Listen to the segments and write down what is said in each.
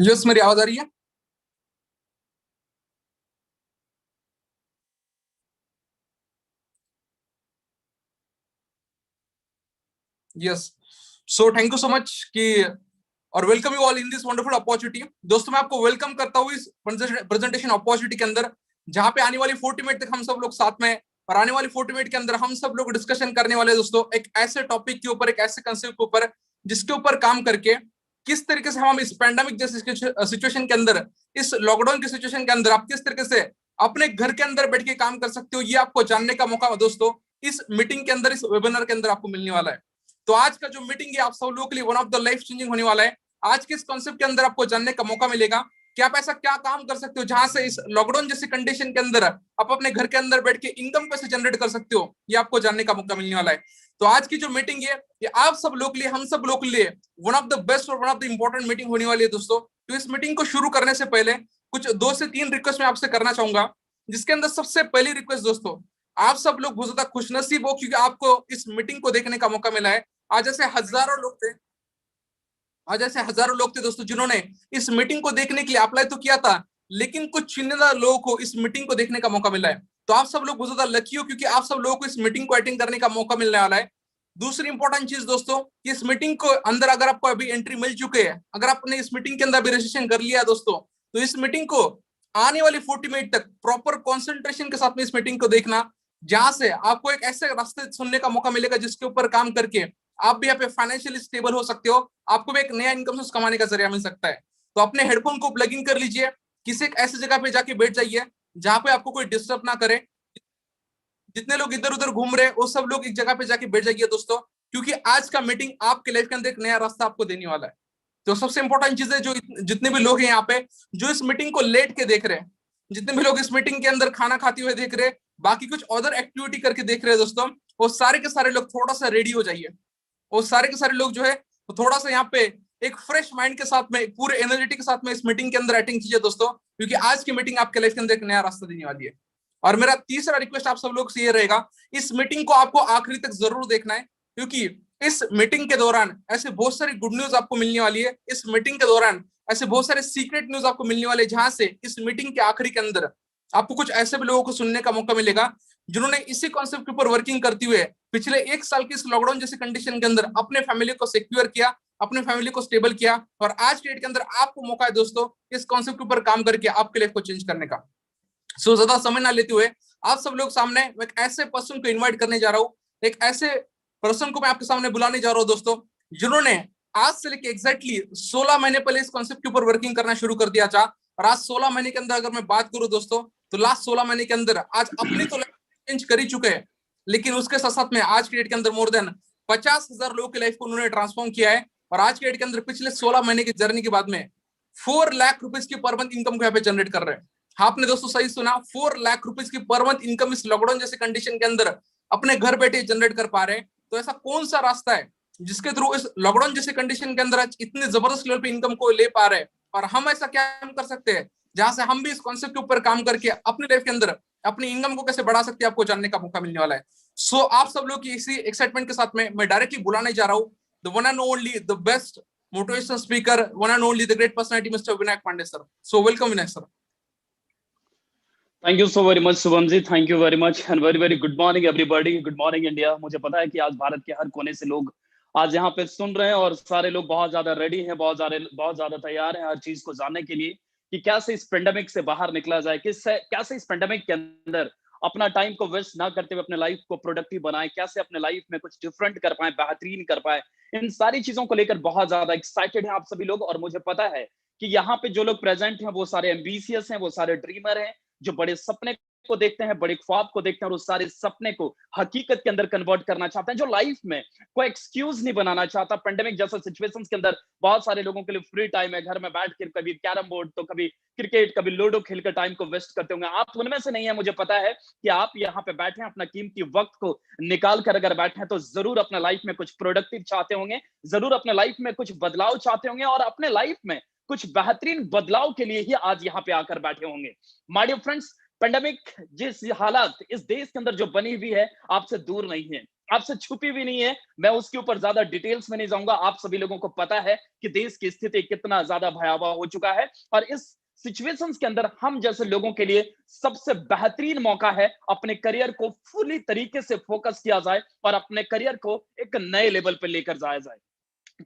Yes, मेरी आवाज आ रही है। Yes. So thank you so much कि और welcome you all in this wonderful opportunity. दोस्तों, मैं आपको वेलकम करता हूँ इस प्रेजेंटेशन अपॉर्चुनिटी के अंदर, जहां पे आने वाली 40 मिनट तक हम सब लोग साथ में हैं। और आने वाली 40 मिनट के अंदर हम सब लोग डिस्कशन करने वाले हैं दोस्तों, एक ऐसे टॉपिक के ऊपर, एक ऐसे कंसेप्ट के ऊपर, जिसके ऊपर काम करके किस तरीके से हम इस पैंडेमिक जैसे सिचुएशन के अंदर, इस लॉकडाउन की सिचुएशन के अंदर आप किस तरीके से अपने घर के अंदर बैठ के काम कर सकते हो, ये आपको जानने का मौका दोस्तों इस मीटिंग के अंदर, इस वेबिनार के अंदर आपको मिलने वाला है। तो आज का जो मीटिंग है आप सब लोगों के लिए one of the life changing होने वाला है। आज के इस कॉन्सेप्ट के अंदर आपको जानने का मौका मिलेगा कि आप ऐसा क्या काम कर सकते हो जहां से इस लॉकडाउन जैसी कंडीशन के अंदर आप अपने घर के अंदर बैठ के इनकम कैसे जनरेट कर सकते हो, ये आपको जानने का मौका मिलने वाला है। तो आज की जो मीटिंग है ये आप सब लोग के लिए, हम सब लोग के लिए वन ऑफ द बेस्ट और one of the important meeting होने वाली है दोस्तों। तो इस मीटिंग को शुरू करने से पहले कुछ 2 से 3 रिक्वेस्ट मैं आपसे करना चाहूंगा, जिसके अंदर सबसे पहली रिक्वेस्ट दोस्तों, आप सब लोग बहुत ज्यादा खुशनसीब हो क्योंकि आपको इस मीटिंग को देखने का मौका मिला है। आज ऐसे हजारों लोग थे आज ऐसे हजारों लोग थे दोस्तों, जिन्होंने इस मीटिंग को देखने के लिए अप्लाई तो किया था, लेकिन कुछ चुनिंदा लोगों को इस मीटिंग को देखने का मौका मिला है। तो आप सब लोग बहुत ज्यादा लकी हो क्योंकि आप सब लोगों को इस मीटिंग को अटेंड करने का मौका मिलने वाला है। दूसरी इंपॉर्टेंट चीज दोस्तों, इस मीटिंग को अंदर अगर आपको अभी एंट्री मिल चुके हैं, अगर आपने इस मीटिंग के अंदर अभी रजिस्ट्रेशन कर लिया है दोस्तों, तो इस मीटिंग को आने वाली 40 मिनट तक प्रॉपर कॉन्सेंट्रेशन के साथ में इस मीटिंग को देखना, जहां से आपको एक ऐसे रास्ते सुनने का मौका मिलेगा जिसके ऊपर काम करके आप भी यहाँ पे फाइनेंशियली स्टेबल हो सकते हो, आपको भी एक नया इनकम सोर्स कमाने का जरिया मिल सकता है। तो अपने हेडफोन को प्लग इन कर लीजिए, किसी एक ऐसी जगह पे जाके बैठ जाइए जहां पे आपको कोई डिस्टर्ब ना करे। जितने लोग इधर उधर घूम रहे हैं वो सब लोग एक जगह पे जाके बैठ जाइए दोस्तों, क्योंकि आज का मीटिंग आपके लाइफ के अंदर एक नया रास्ता आपको देने वाला है। तो सबसे इंपॉर्टेंट चीज है, जो जितने भी लोग हैं यहाँ पे जो इस मीटिंग को लेट के देख रहे हैं, जितने भी लोग इस मीटिंग के अंदर खाना खाते हुए देख रहे हैं, बाकी कुछ अदर एक्टिविटी करके देख रहे हैं दोस्तों, वो सारे के सारे लोग थोड़ा सा रेडी हो जाइए। वो सारे के सारे लोग जो है वो थोड़ा सा यहाँ पे एक फ्रेश माइंड के साथ में, पूरे एनर्जेटिक के साथ में इस मीटिंग के अंदर अटेंड कीजिए दोस्तों, क्योंकि आज की मीटिंग आपके लाइफ के अंदर एक नया रास्ता देने वाली है। और मेरा तीसरा रिक्वेस्ट आप सब लोग से ये रहेगा, इस मीटिंग को आपको आखिरी तक जरूर देखना है, क्योंकि इस मीटिंग के दौरान ऐसे बहुत सारी गुड न्यूज आपको मिलने वाली है। इस मीटिंग के दौरान ऐसे बहुत सारे सीक्रेट न्यूज आपको मिलने वाले, जहां से इस मीटिंग के आखिरी के अंदर आपको कुछ ऐसे भी लोगों को सुनने का मौका मिलेगा जिन्होंने इसी कॉन्सेप्ट के ऊपर वर्किंग करते हुए पिछले 1 साल की इस लॉकडाउन जैसे कंडीशन के अंदर अपने फैमिली को सिक्योर किया, अपने फैमिली को स्टेबल किया, और आज के डेट के अंदर आपको मौका है दोस्तों इस कॉन्सेप्ट के ऊपर काम करके आपके लाइफ को चेंज करने का। सो ज्यादा समय ना लेते हुए आप सब लोग सामने मैं एक ऐसे पर्सन को इनवाइट करने जा रहा हूँ, एक ऐसे पर्सन को मैं आपके सामने बुलाने जा रहा हूँ दोस्तों, जिन्होंने आज से लेके एग्जैक्टली 16 महीने पहले इस कॉन्सेप्ट के ऊपर वर्किंग करना शुरू कर दिया था। और आज 16 महीने के अंदर अगर मैं बात करूं दोस्तों, तो लास्ट 16 महीने के अंदर आज अपनी तो चेंज कर ही चुके हैं, लेकिन उसके साथ साथ में आज के डेट के अंदर मोर देन 50,000 लोगों की लाइफ को उन्होंने ट्रांसफॉर्म किया है। और आज के डेट के अंदर पिछले 16 महीने की जर्नी के बाद में 4 लाख रुपीज की पर मंथ इनकम को यहाँ पे जनरेट कर रहे हैं। आपने दोस्तों सही सुना, 4 लाख रुपीज की पर मंथ इनकम इस लॉकडाउन जैसे कंडीशन के अंदर अपने घर बैठे जनरेट कर पा रहे हैं। तो ऐसा कौन सा रास्ता है जिसके थ्रू इस लॉकडाउन जैसे कंडीशन के अंदर आज इतने जबरदस्त लेवल पे इनकम को ले पा रहे हैं, और हम ऐसा क्या कर सकते हैं जहां से हम भी इस कॉन्सेप्ट के ऊपर काम करके अपनी लाइफ के अंदर अपनी इनकम को कैसे बढ़ा सकते हैं, आपको जानने का मौका मिलने वाला है। सो आप सब लोग की इसी एक्साइटमेंट के साथ में मैं डायरेक्टली बुलाने जा रहा हूँ the one and only the best motivational speaker, one and only the great personality mister Vinayak Pandey sir. So welcome Vinayak sir. Thank you so very much Shubham ji, thank you very much and very very good morning everybody, good morning India. मुझे पता है कि आज भारत के हर कोने से लोग आज यहाँ पे सुन रहे हैं और सारे लोग बहुत ज्यादा रेडी हैं, बहुत ज्यादा तैयार हैं हर चीज को जानने के लिए कि कैसे इस पेंडेमिक से बाहर निकला जाए, कैसे इस पेंडेमिक के अंदर अपना टाइम को वेस्ट ना करते हुए अपने लाइफ को प्रोडक्टिव बनाए, कैसे अपने लाइफ में कुछ डिफरेंट कर पाए, बेहतरीन कर पाए। इन सारी चीजों को लेकर बहुत ज्यादा एक्साइटेड हैं आप सभी लोग, और मुझे पता है कि यहाँ पे जो लोग प्रेजेंट हैं वो सारे एम्बिशियस हैं, वो सारे ड्रीमर हैं, जो बड़े सपने को देखते हैं, बड़े ख्वाब को देखते हैं और उस सारे सपने को हकीकत के अंदर कन्वर्ट करना चाहते हैं, जो लाइफ में कोई एक्सक्यूज नहीं बनाना चाहता। पेंडेमिक जैसा सिचुएशंस के अंदर बहुत सारे लोगों के लिए फ्री टाइम है, घर में बैठ कर कभी कैरम बोर्ड तो कभी क्रिकेट कभी लूडो खेलकर टाइम को वेस्ट करते होंगे। आप उनमें से नहीं है, मुझे पता है कि आप यहाँ पे बैठे हैं, अपना कीमती वक्त को निकाल कर अगर बैठे हैं तो जरूर अपने लाइफ में कुछ प्रोडक्टिव चाहते होंगे, जरूर अपने लाइफ में कुछ बदलाव चाहते होंगे और अपने लाइफ में कुछ बेहतरीन बदलाव के लिए ही आज यहाँ पे आकर बैठे होंगे। माय डियर फ्रेंड्स, पेंडेमिक जिस हालात इस देश के अंदर जो बनी हुई है आपसे दूर नहीं है, आपसे छुपी भी नहीं है, मैं उसके ऊपर ज्यादा डिटेल्स में नहीं जाऊंगा। आप सभी लोगों को पता है कि देश की स्थिति कितना ज्यादा भयावह हो चुका है, और इस सिचुएशंस के अंदर हम जैसे लोगों के लिए सबसे बेहतरीन मौका है अपने करियर को फुली तरीके से फोकस किया जाए और अपने करियर को एक नए लेवल पे लेकर जाया जाए।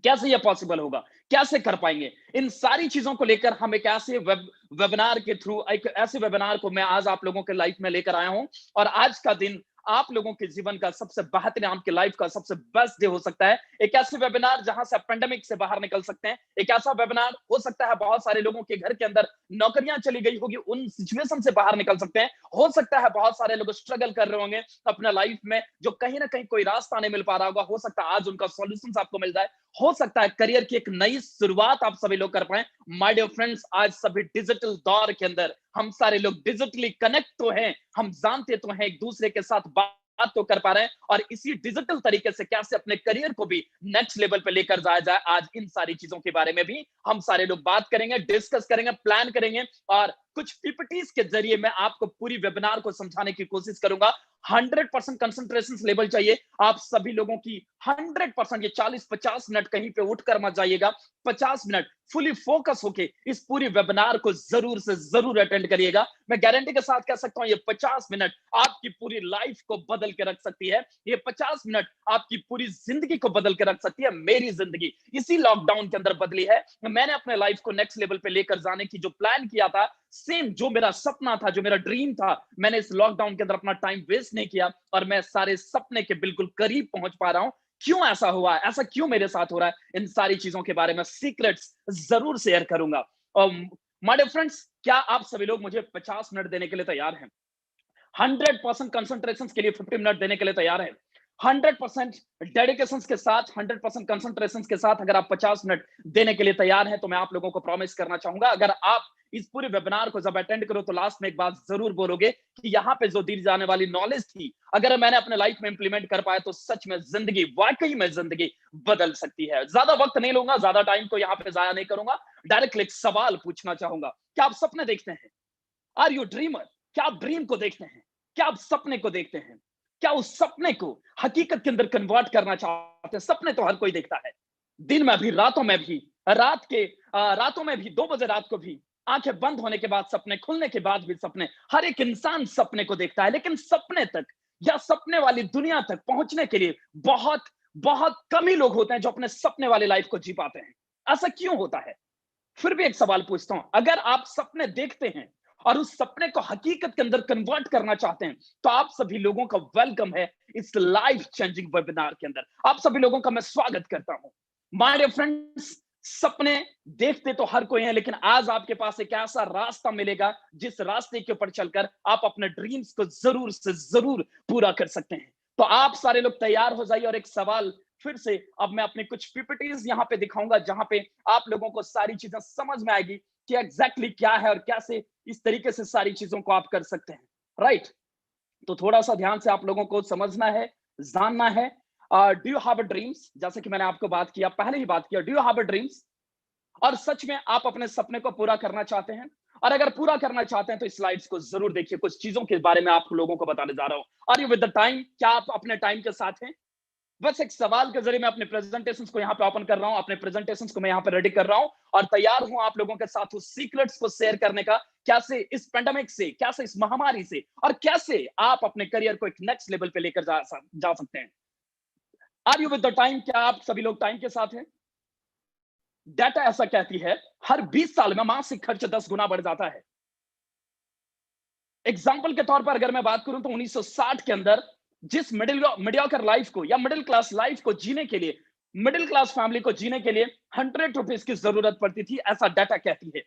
कैसे ये पॉसिबल होगा, कैसे कर पाएंगे, इन सारी चीजों को लेकर हम एक ऐसे वेबिनार के थ्रू, एक ऐसे वेबिनार को मैं आज आप लोगों के लाइफ में लेकर आया हूं। और आज का दिन आप लोगों के जीवन का सबसे बेहतरीन, आपके लाइफ का सबसे बेस्ट डे हो सकता है। एक ऐसे वेबिनार जहां से आप पेंडेमिक से बाहर निकल सकते हैं। एक ऐसा वेबिनार हो सकता है, बहुत सारे लोगों के घर के अंदर नौकरियां चली गई होगी, उन सिचुएशन से बाहर निकल सकते हैं। हो सकता है बहुत सारे लोग स्ट्रगल कर रहे होंगे अपना लाइफ में, जो कहीं ना कहीं कोई रास्ता नहीं मिल पा रहा होगा, हो सकता है आज उनका सॉल्यूशन आपको मिल जाए। हो सकता है करियर की एक नई शुरुआत आप सभी लोग कर पाए। माय डियर फ्रेंड्स, आज सभी डिजिटल दौर के अंदर हम सारे लोग डिजिटली कनेक्ट तो हैं, हम जानते तो हैं, एक दूसरे के साथ बात तो कर पा रहे हैं, और इसी डिजिटल तरीके से कैसे अपने करियर को भी नेक्स्ट लेवल पे लेकर जाया जाए, आज इन सारी चीजों के बारे में भी हम सारे लोग बात करेंगे, डिस्कस करेंगे, प्लान करेंगे, और कुछ पीपीटीज के जरिए मैं आपको पूरी वेबिनार को समझाने की कोशिश करूंगा। 100% कंसंट्रेशन लेवल चाहिए आप सभी लोगों की। 100%, ये 40-50 मिनट कहीं पे उठकर मत जाइएगा, 50 मिनट फुली फोकस होके इस पूरी वेबिनार को जरूर से जरूर अटेंड करिएगा। मैं गारंटी के साथ कह सकता हूं, ये 50 मिनट आपकी पूरी लाइफ को बदल के रख सकती है। ये 50 मिनट आपकी पूरी जिंदगी को बदल के रख सकती है। मेरी जिंदगी इसी लॉकडाउन के अंदर बदली है। मैंने अपने लाइफ को नेक्स्ट लेवल पे लेकर जाने की जो प्लान किया था, सेम जो मेरा सपना था, जो मेरा ड्रीम था, मैंने इस लॉकडाउन के अंदर अपना टाइम वेस्ट नहीं किया, और मैं सारे सपने के बिल्कुल करीब पहुंच पा रहा हूं। क्यों ऐसा हुआ, ऐसा क्यों मेरे साथ हो रहा है, इन सारी चीजों के बारे में सीक्रेट्स जरूर शेयर करूंगा। माय डियर फ्रेंड्स, क्या आप सभी लोग मुझे 50 मिनट देने के लिए तैयार हैं? 100% कंसंट्रेशन के लिए 50 मिनट देने के लिए तैयार है? 100% डेडिकेशन के साथ, 100% कंसंट्रेशन के साथ अगर आप 50 मिनट देने के लिए तैयार हैं, तो मैं आप लोगों को प्रॉमिस करना चाहूंगा, अगर आप इस पूरे वेबिनार को जब अटेंड करो तो लास्ट में एक बात जरूर बोलोगे कि यहाँ पे जो दी जाने वाली नॉलेज थी, अगर मैंने अपने लाइफ में इंप्लीमेंट कर पाया तो सच में जिंदगी, वाकई में जिंदगी बदल सकती है। ज्यादा वक्त नहीं लूंगा, ज्यादा टाइम को यहाँ पे जाया नहीं करूंगा, डायरेक्टली एक सवाल पूछना चाहूंगा। क्या आप सपने देखते हैं? Are you dreamer? क्या आप ड्रीम को देखते हैं? क्या आप सपने को देखते हैं? क्या उस सपने को हकीकत के अंदर कन्वर्ट करना चाहते हैं? सपने तो हर कोई देखता है, दिन में भी, रातों में भी, रातों में भी, 2 बजे रात को भी, आंखें बंद होने के बाद सपने, खुलने के बाद भी सपने। हर एक इंसान सपने को देखता है, लेकिन सपने तक या सपने वाली दुनिया तक पहुंचने के लिए बहुत बहुत कम ही लोग होते हैं जो अपने सपने वाली लाइफ को जी पाते हैं। ऐसा क्यों होता है? फिर भी एक सवाल पूछता हूं, अगर आप सपने देखते हैं और उस सपने को हकीकत के अंदर कन्वर्ट करना चाहते हैं, तो आप सभी लोगों का वेलकम है इस लाइफ चेंजिंग वेबिनार के अंदर। आप सभी लोगों का मैं स्वागत करता हूं। माय डियर फ्रेंड्स, सपने देखते तो हर कोई है, लेकिन आज आपके पास एक ऐसा रास्ता मिलेगा जिस रास्ते के ऊपर चलकर आप अपने ड्रीम्स को जरूर से जरूर पूरा कर सकते हैं। तो आप सारे लोग तैयार हो जाइए, और एक सवाल फिर से अब मैं अपने कुछ पीपीटीज यहाँ पे दिखाऊंगा, जहां पे आप लोगों को सारी चीजें समझ में आएगी कि एग्जैक्टली क्या है और कैसे इस तरीके से सारी चीजों को आप कर सकते हैं। राइट, तो थोड़ा सा ध्यान से आप लोगों को समझना है, जानना है। Do you have a dreams? जैसे कि मैंने आपको बात किया, पहले ही बात किया, do you have a dreams? और सच में आप अपने सपने को पूरा करना चाहते हैं? और अगर पूरा करना चाहते हैं तो स्लाइड्स को जरूर देखिए, कुछ चीजों के बारे में आप लोगों को बताने जा रहा हूं। Are you with the time? क्या आप अपने टाइम के साथ हैं? बस एक सवाल के जरिए मैं अपने प्रेजेंटेशंस को यहाँ पे ओपन कर रहा हूँ, अपने प्रेजेंटेशंस को मैं यहाँ पे रेडी कर रहा हूँ, और तैयार हूँ आप लोगों के साथ उस सीक्रेट्स को शेयर करने का, कैसे इस पेंडेमिक से, कैसे इस महामारी से, और कैसे आप अपने करियर को एक नेक्स्ट लेवल पे लेकर जा सकते हैं। Are you with the time? क्या आप सभी लोग टाइम के साथ हैं? डाटा ऐसा कहती है हर 20 साल में मासिक खर्च 10 गुना बढ़ जाता है। एग्जाम्पल के तौर पर अगर मैं बात करूं तो 1960 के अंदर जिस मीडियोकर लाइफ को या मिडिल क्लास लाइफ को जीने के लिए, मिडिल क्लास फैमिली को जीने के लिए 100 रुपीज की जरूरत पड़ती थी, ऐसा डाटा कहती है।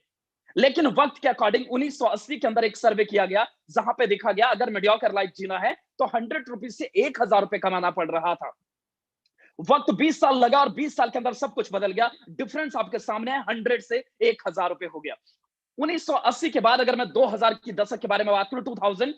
लेकिन वक्त के अकॉर्डिंग 1980 के अंदर एक सर्वे किया गया, जहां पे देखा गया अगर मीडियोकर लाइफ जीना है तो 100 रुपीज से 1000 रुपए कमाना पड़ रहा था। वक्त 20 साल लगा और 20 साल के अंदर सब कुछ बदल गया। डिफरेंस आपके सामने है, 100 से 1000 रुपए हो गया। 1980 के बाद अगर मैं 2000 की दशक के बारे में बात करूं, 2000,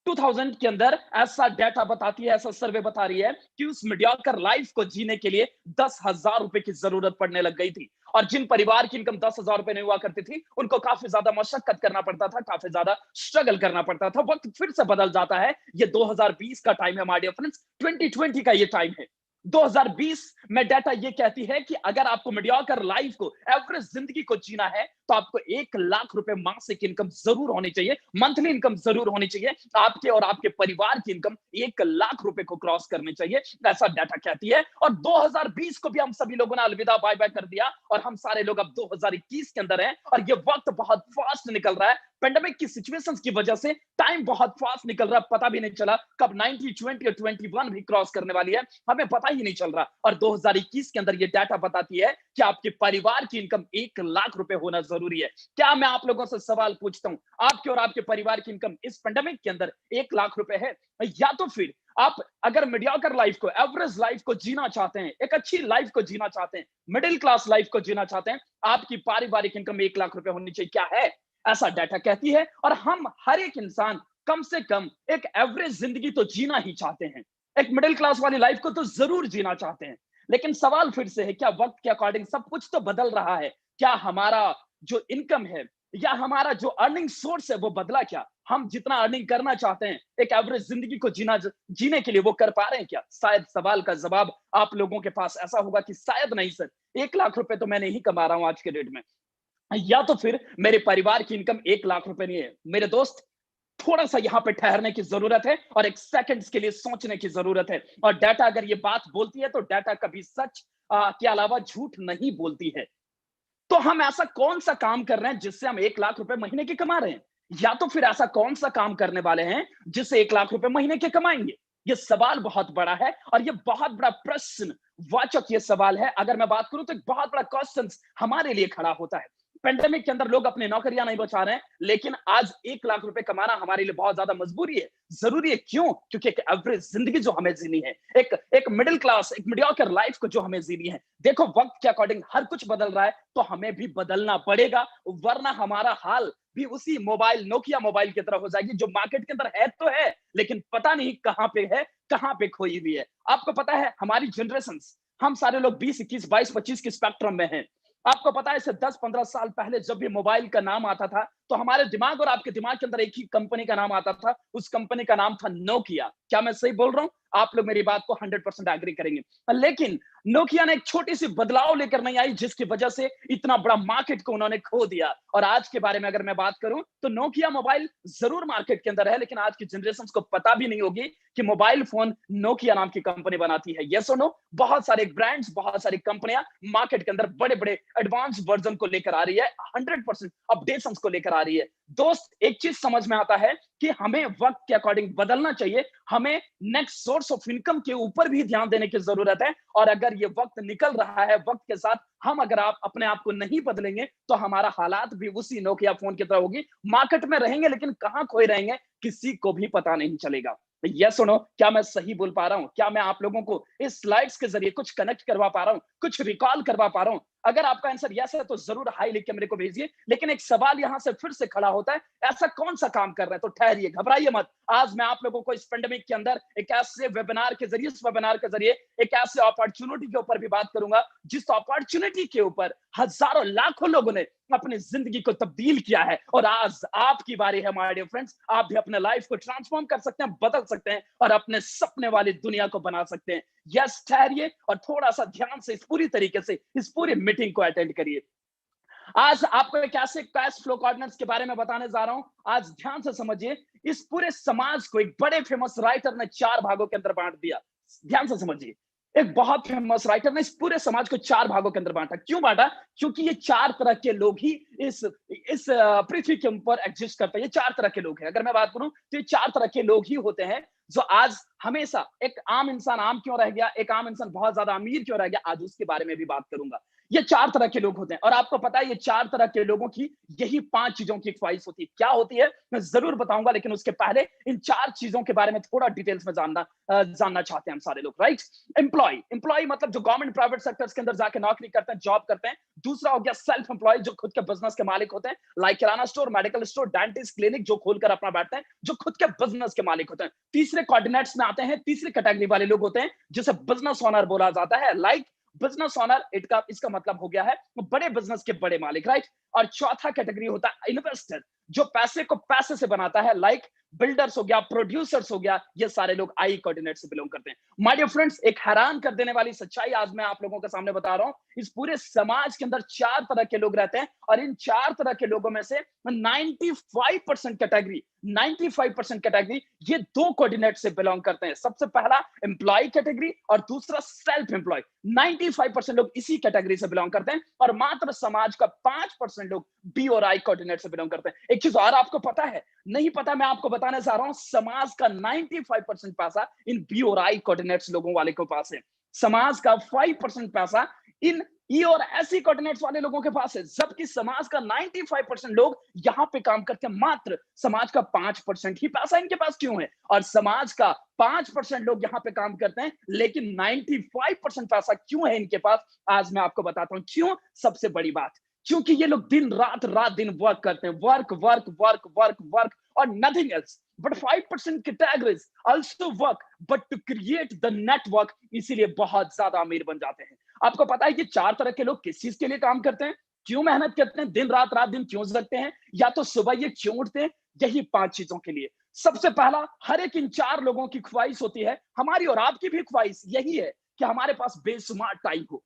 2000 के अंदर ऐसा डाटा बताती है, ऐसा सर्वे बता रही है कि उस मीडियोकर लाइफ को जीने के लिए 10,000 रुपए की जरूरत पड़ने लग गई थी। और जिन परिवार की इनकम 10,000 रुपए नहीं हुआ करती थी, उनको काफी ज्यादा मशक्कत करना पड़ता था, काफी ज्यादा स्ट्रगल करना पड़ता था। वक्त फिर से बदल जाता है। ये 2020 का टाइम है माय डियर फ्रेंड्स, 2020 का ये टाइम है। 2020 में डाटा ये कहती है कि अगर आपको मीडियोकर लाइफ को, एवरेज जिंदगी को जीना है, तो आपको 1 लाख रुपए मासिक इनकम जरूर होनी चाहिए, मंथली इनकम जरूर होनी चाहिए। आपके और आपके परिवार की इनकम 1 लाख रुपए को क्रॉस करनी चाहिए, ऐसा डाटा कहती है। और 2020 को भी हम सभी लोगों ने अलविदा बाय बाय कर दिया और हम सारे लोग अब 2021 के अंदर हैं। और ये वक्त बहुत फास्ट निकल रहा है। पेंडेमिक की सिचुएशंस की वजह से टाइम बहुत फास्ट निकल रहा है, पता भी नहीं चला कब 90, 20 और 21 भी क्रॉस करने वाली है, हमें पता ही नहीं चल रहा। और 2021 के अंदर ये डाटा बताती है कि आपके परिवार की इनकम 1 लाख रुपए होना जरूरी है। क्या मैं आप लोगों से सवाल पूछता हूं, आपके और आपके परिवार की इनकम इस पेंडेमिक के अंदर 1 लाख रुपए है? या तो फिर आप अगर मीडियोकर लाइफ को, एवरेज लाइफ को जीना चाहते हैं, एक अच्छी लाइफ को जीना चाहते हैं, मिडिल क्लास लाइफ को जीना चाहते हैं, आपकी पारिवारिक इनकम 1 लाख रुपए होनी चाहिए। क्या है? ऐसा डाटा कहती है। और हम हर एक इंसान कम से कम एक एवरेज जिंदगी तो जीना ही चाहते हैं, एक मिडिल क्लास वाली लाइफ को तो जरूर जीना चाहते हैं। लेकिन सवाल फिर से है, क्या वक्त के अकॉर्डिंग सब कुछ तो बदल रहा है? क्या हमारा जो इनकम है या हमारा जो अर्निंग सोर्स है वो बदला? क्या हम जितना अर्निंग करना चाहते हैं एक एवरेज जिंदगी को जीने के लिए, वो कर पा रहे हैं क्या? शायद सवाल का जवाब आप लोगों के पास ऐसा होगा कि शायद नहीं सर, 1 लाख रुपए तो मैं नहीं कमा रहा हूं आज के डेट में, या तो फिर मेरे परिवार की इनकम 1 लाख रुपए नहीं है। मेरे दोस्त, थोड़ा सा यहां पे ठहरने की जरूरत है और एक सेकंड्स के लिए सोचने की जरूरत है। और डाटा अगर ये बात बोलती है तो डाटा कभी सच के अलावा झूठ नहीं बोलती है। तो हम ऐसा कौन सा काम कर रहे हैं जिससे हम 1 लाख रुपए महीने के कमा रहे हैं? या तो फिर ऐसा कौन सा काम करने वाले हैं जिससे 1 लाख रुपए महीने के कमाएंगे? ये सवाल बहुत बड़ा है और ये बहुत बड़ा प्रश्न वाचक ये सवाल है। अगर मैं बात करूं तो एक बहुत बड़ा क्वेश्चन हमारे लिए खड़ा होता है। पेंडेमिक के अंदर लोग अपनी नौकरियां नहीं बचा रहे हैं, लेकिन आज 1 लाख रुपए कमाना हमारे लिए बहुत ज्यादा मजबूरी है, जरूरी है। क्यों? क्योंकि एक एवरेज जिंदगी जो हमें जीनी है, एक मिडिल क्लास, एक मीडियोकर लाइफ को जो हमें जीनी है, देखो वक्त के अकॉर्डिंग हर कुछ बदल रहा है, तो हमें भी बदलना पड़ेगा, वरना हमारा हाल भी उसी मोबाइल, नोकिया मोबाइल की तरह हो जाएगी, जो मार्केट के अंदर है तो है, लेकिन पता नहीं कहां पे है, कहां पे खोई हुई है। आपको पता है हमारी जनरेशन, हम सारे लोग 20, 21, 22, 25 के स्पेक्ट्रम में हैं। आपको पता है, इससे 10-15 साल पहले जब भी मोबाइल का नाम आता था, तो हमारे दिमाग और आपके दिमाग के अंदर एक ही कंपनी का नाम आता था, उस कंपनी का नाम था नोकिया। क्या मैं सही बोल रहा हूं? आप लोग मेरी बात को 100% एग्री करेंगे। लेकिन नोकिया ने एक छोटी सी बदलाव लेकर नहीं आई, जिसकी वजह से इतना बड़ा मार्केट को उन्होंने खो दिया। और आज के बारे में अगर मैं बात करूं तो नोकिया मोबाइल जरूर मार्केट के अंदर है, लेकिन आज की जनरेशन को पता भी नहीं होगी कि मोबाइल फोन नोकिया नाम की कंपनी बनाती है। यस और नो? बहुत सारे ब्रांड्स, बहुत सारी कंपनियां मार्केट के अंदर बड़े बड़े एडवांस वर्जन को लेकर आ रही है, 100% अपडेशंस को लेकर आ रही है। दोस्त, एक चीज समझ में आता है कि हमें वक्त के अकॉर्डिंग बदलना चाहिए, हमें नेक्स्ट सोर्स ऑफ इनकम के ऊपर भी ध्यान देने की जरूरत है। और अगर ये वक्त निकल रहा है, वक्त के साथ हम अगर आप अपने आप को नहीं बदलेंगे तो हमारा हालात भी उसी नोकिया फोन की तरह होगी। मार्केट में रहेंगे लेकिन कहां खोए रहेंगे किसी को भी पता नहीं चलेगा। यस सुनो, क्या मैं सही बोल पा रहा हूं? क्या मैं आप लोगों को इस स्लाइड्स के जरिए कुछ कनेक्ट करवा पा रहा हूं, कुछ रिकॉल करवा पा रहा हूं? अगर आपका आंसर यस है तो जरूर हाई लिख के मेरे को भेजिए। लेकिन एक सवाल यहां से फिर से खड़ा होता है, ऐसा कौन सा काम कर रहे हैं? तो ठहरिए, घबराइए मत। आज मैं आप लोगों को इस पेंडेमिक के अंदर एक ऐसे वेबिनार के जरिए, इस वेबिनार के जरिए एक ऐसे अपॉर्चुनिटी के ऊपर भी बात करूंगा, जिस अपॉर्चुनिटी के ऊपर हजारों लाखों लोगों ने अपनी जिंदगी को तब्दील किया है। और आज आपकी बारी है माय डियर फ्रेंड्स, आप भी अपने लाइफ को ट्रांसफॉर्म कर सकते हैं, बदल सकते हैं और अपने सपने वाली दुनिया को बना सकते हैं। यस, ठहरिए और थोड़ा सा ध्यान से इस पूरी तरीके से इस पूरी मीटिंग को अटेंड करिए। आज आपको एक ऐसे कैश फ्लो कोऑर्डिनेट्स के बारे में बताने जा रहा हूं। आज ध्यान से समझिए, इस पूरे समाज को एक बड़े फेमस राइटर ने 4 भागों के अंदर बांट दिया। ध्यान से समझिए, एक बहुत फेमस राइटर ने इस पूरे समाज को 4 भागों के अंदर बांटा। क्यों बांटा? क्योंकि ये 4 तरह के लोग ही इस पृथ्वी के ऊपर एग्जिस्ट करते हैं। ये 4 तरह के लोग हैं। अगर मैं बात करूं तो ये 4 तरह के लोग ही होते हैं जो आज हमेशा, एक आम इंसान आम क्यों रह गया, एक आम इंसान बहुत ज्यादा अमीर क्यों रह गया, आज उसके बारे में भी बात करूंगा। ये 4 तरह के लोग होते हैं और आपको पता है ये 4 तरह के लोगों की यही 5 चीजों की ख्वाहिश होती है। क्या होती है मैं जरूर बताऊंगा, लेकिन उसके पहले इन 4 चीजों के बारे में थोड़ा डिटेल्स में जानना चाहते हैं हम सारे लोग, राइट? एम्प्लॉय मतलब जो गवर्नमेंट प्राइवेट सेक्टर्स के अंदर जाके नौकरी करते हैं, जॉब करते हैं। दूसरा हो गया सेल्फ एम्प्लॉय, जो खुद के बिजनेस के मालिक होते हैं, like kirana store, medical store, dentist, clinic, जो खोलकर अपना बैठते हैं, जो खुद के बिजनेस के मालिक होते हैं। तीसरे कोऑर्डिनेट्स में आते हैं, तीसरी कैटेगरी वाले लोग होते हैं जिसे बिजनेस ओनर बोला जाता है, लाइक बिजनेस ओनर, इसका मतलब हो गया है बड़े बिजनेस के बड़े मालिक, राइट? और चौथा कैटेगरी होता है इन्वेस्टर, जो पैसे को पैसे से बनाता है, लाइक बिल्डर्स हो गया, प्रोड्यूसर्स हो गया। ये सारे लोग आई कोऑर्डिनेट से बिलोंग करते हैं। माय डियर फ्रेंड्स, एक हैरान कर देने वाली सच्चाई आज मैं आप लोगों के सामने बता रहा हूं। इस पूरे समाज के अंदर 4 तरह के लोग रहते हैं और इन 4 तरह के लोगों में से 95% कैटेगरी ये 2 कोऑर्डिनेट से बिलोंग करते हैं। सबसे पहला एम्प्लॉय कैटेगरी और दूसरा सेल्फ एम्प्लॉय। 95% लोग इसी कैटेगरी से बिलोंग करते हैं और मात्र समाज का 5% लोग बी और आई कोऑर्डिनेट से बिलोंग करते हैं। एक चीज और आपको पता है, नहीं पता, मैं आपको बताने जा रहा हूं, समाज का 95% पैसा इन बी और आई कोऑर्डिनेट्स लोगों वाले के पास है। समाज का 5% पैसा इन ई और ऐसी कोऑर्डिनेट्स वाले लोगों के पास है, जबकि समाज का 95% लोग यहां पे काम करते हैं। मात्र समाज का 5% ही पैसा इनके पास क्यों है? और समाज का 5% लोग यहां पे काम करते हैं, लेकिन 95% पैसा क्यों है इनके पास? आज मैं आपको बताता हूं क्यों। सबसे बड़ी बात, क्योंकि ये लोग दिन रात वर्क करते हैं, वर्क और nothing else. But 5% categories also work but to create the network, इसीलिए बहुत ज्यादा अमीर बन जाते हैं। आपको पता है कि 4 तरह के लोग किस चीज के लिए काम करते हैं, क्यों मेहनत करते हैं, दिन रात दिन क्यों जगते हैं, या तो सुबह ये क्यों उठते हैं? यही 5 चीजों के लिए। सबसे पहला, हर एक इन 4 लोगों की ख्वाहिश होती है, हमारी और आपकी भी ख्वाहिश यही है कि हमारे पास बेशुमार टाइम हो,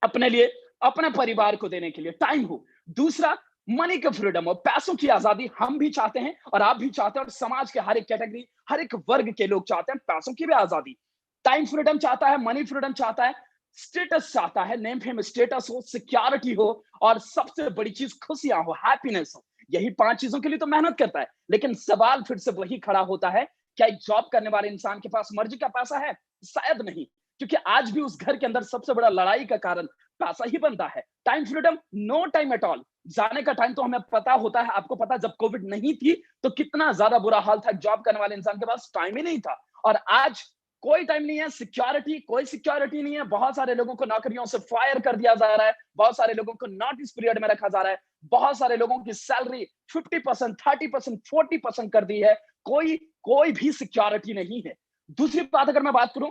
अपने लिए, अपने परिवार को देने के लिए टाइम हो। दूसरा, मनी का फ्रीडम हो, पैसों की आजादी हम भी चाहते हैं और आप भी चाहते हैं और समाज के हर एक कैटेगरी, हर एक वर्ग के लोग चाहते हैं पैसों की भी आजादी। टाइम फ्रीडम चाहता है, मनी फ्रीडम चाहता है, स्टेटस चाहता है, नेम फेम स्टेटस हो, सिक्योरिटी हो और सबसे बड़ी चीज खुशियां हो, हैप्पीनेस हो। यही 5 चीजों के लिए तो मेहनत करता है। लेकिन सवाल फिर से वही खड़ा होता है, क्या एक जॉब करने वाले इंसान के पास मर्जी का पैसा है? शायद नहीं, क्योंकि आज भी उस घर के अंदर सबसे बड़ा लड़ाई का कारण पैसा ही बनता है। Time freedom, no time at all. जाने का टाइम तो हमें पता होता है, आपको पता, जब कोविड नहीं थी तो कितना ज्यादा बुरा हाल था, जॉब करने वाले इंसान के पास टाइम ही नहीं था। और आज कोई टाइम नहीं है, सिक्योरिटी, कोई सिक्योरिटी नहीं है। बहुत सारे लोगों को नौकरियों से फायर कर दिया जा रहा है, बहुत सारे लोगों को नोटिस पीरियड में रखा जा रहा है, बहुत सारे लोगों की सैलरी 50%, 30%, 40% कर दी है। कोई भी सिक्योरिटी नहीं है। दूसरी बात अगर मैं बात करूं,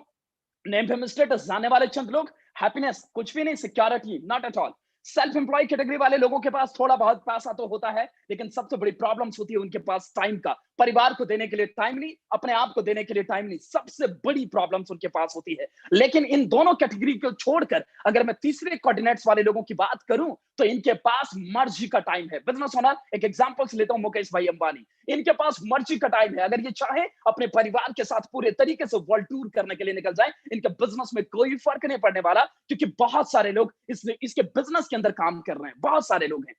नेम फेम स्टेटस, जाने वाले चंद लोग, हैप्पीनेस कुछ भी नहीं, security not at all. Self employ category वाले लोगों के पास थोड़ा बहुत पैसा तो होता है, लेकिन सबसे बड़ी प्रॉब्लम्स होती है उनके पास टाइम का। परिवार को देने के लिए टाइम नहीं, अपने आप को देने के लिए टाइम नहीं, सबसे बड़ी प्रॉब्लम्स उनके पास होती है। लेकिन इन दोनों कैटेगरी को छोड़कर अगर मैं तीसरे कोऑर्डिनेट्स वाले लोगों की बात करूं, तो इनके पास मर्जी का टाइम है। बिजनेस ओनर, एक एग्जांपल से लेता हूं, मुकेश भाई अंबानी, इनके पास मर्जी का टाइम है। अगर ये चाहे अपने परिवार के साथ पूरे तरीके से वर्ल्ड टूर करने के लिए निकल जाए, इनके बिजनेस में कोई फर्क नहीं पड़ने वाला, क्योंकि बहुत सारे लोग इसके बिजनेस के अंदर काम कर रहे हैं। बहुत सारे लोग हैं,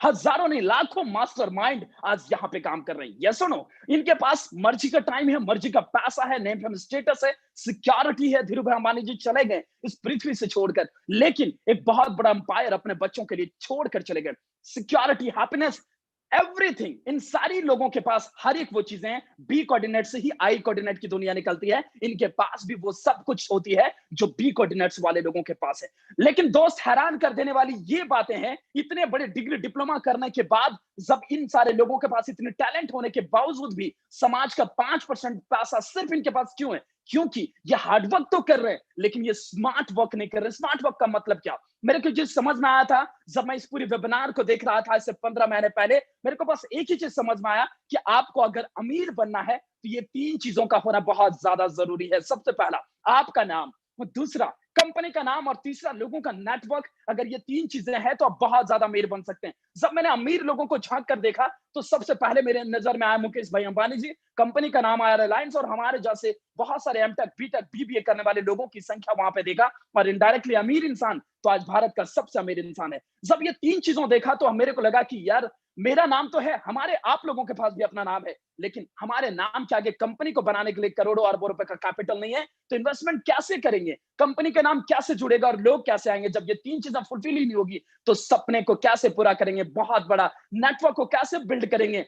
हजारों नहीं लाखों मास्टरमाइंड आज यहाँ पे काम कर रहे हैं। यस और नो? इनके पास मर्जी का टाइम है, मर्जी का पैसा है, नेम फेम स्टेटस है, सिक्योरिटी है। धीरू भाई अंबानी जी चले गए इस पृथ्वी से छोड़कर, लेकिन एक बहुत बड़ा एम्पायर अपने बच्चों के लिए छोड़कर चले गए। सिक्योरिटी, हैप्पीनेस, एवरीथिंग, इन सारी लोगों के पास हर एक वो चीजें हैं। बी कोऑर्डिनेट से ही आई कोऑर्डिनेट की दुनिया निकलती है। इनके पास भी वो सब कुछ होती है जो बी कोऑर्डिनेट्स वाले लोगों के पास है। लेकिन दोस्त, हैरान कर देने वाली ये बातें हैं, इतने बड़े डिग्री डिप्लोमा करने के बाद, जब इन सारे लोगों के पास इतने टैलेंट होने के बावजूद भी समाज का 5% पैसा सिर्फ इनके पास क्यों है? क्योंकि ये हार्ड वर्क तो कर रहे हैं, लेकिन ये स्मार्ट वर्क नहीं कर रहे। स्मार्ट वर्क का मतलब क्या? मेरे को जो समझ में आया था जब मैं इस पूरी वेबिनार को देख रहा था इससे 15 महीने पहले, मेरे को बस एक ही चीज समझ में आया कि आपको अगर अमीर बनना है तो ये 3 चीजों का होना बहुत ज्यादा जरूरी है। सबसे पहला, आपका नाम, दूसरा कंपनी का नाम और तीसरा लोगों का नेटवर्क। अगर ये 3 चीजें हैं तो आप बहुत ज्यादा अमीर बन सकते हैं। जब मैंने अमीर लोगों को झांक कर देखा तो सबसे पहले मेरे नजर में आया मुकेश भाई अंबानी जी, कंपनी का नाम आया रिलायंस, और हमारे जैसे बहुत सारे एमटेक, बीटेक, बीबीए करने वाले लोगों की संख्या वहां पे देखा। और इनडायरेक्टली अमीर इंसान तो आज भारत का सबसे अमीर इंसान है। जब ये 3 चीजों देखा तो मेरे को लगा कि यार मेरा नाम तो है, हमारे आप लोगों के पास भी अपना नाम है, लेकिन हमारे नाम के आगे कंपनी को बनाने के लिए करोड़ों अरबों रुपए का कैपिटल नहीं है, तो इन्वेस्टमेंट कैसे करेंगे? कंपनी का नाम कैसे जुड़ेगा और लोग कैसे आएंगे? जब ये 3 चीजें फुलफिल ही नहीं होगी, तो सपने को कैसे पूरा करेंगे? बहुत बड़ा नेटवर्क को कैसे बिल्ड करेंगे?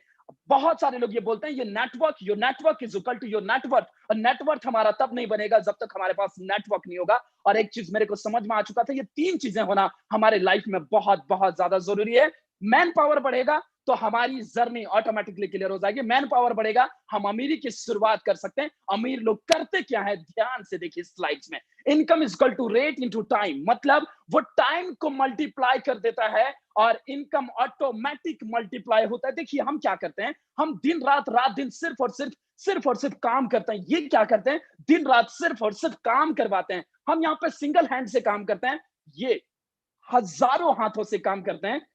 बहुत सारे लोग ये बोलते हैं, ये network, your network is equal to your net worth, और नेटवर्क हमारा तब नहीं बनेगा जब तक हमारे पास नेटवर्क नहीं होगा। और एक चीज मेरे को समझ में आ चुका था, ये 3 चीजें होना हमारे लाइफ में बहुत बहुत ज्यादा जरूरी है। मैन पावर बढ़ेगा तो हमारी जर्नी ऑटोमेटिकली क्लियर हो जाएगी। मैन पावर बढ़ेगा, हम अमीरी की शुरुआत कर सकते हैं। अमीर लोग करते क्या है, ध्यान से देखिए स्लाइड्स में। Income is equal to rate into time, मतलब वो टाइम को मल्टीप्लाई कर देता है और इनकम ऑटोमेटिक मल्टीप्लाई होता है। देखिए हम क्या करते हैं, हम दिन रात रात दिन सिर्फ और सिर्फ काम करते हैं। ये क्या करते हैं, दिन रात सिर्फ और सिर्फ काम करवाते हैं। हम यहाँ पे सिंगल हैंड से काम करते हैं, ये हजारों हाथों से काम करते हैं।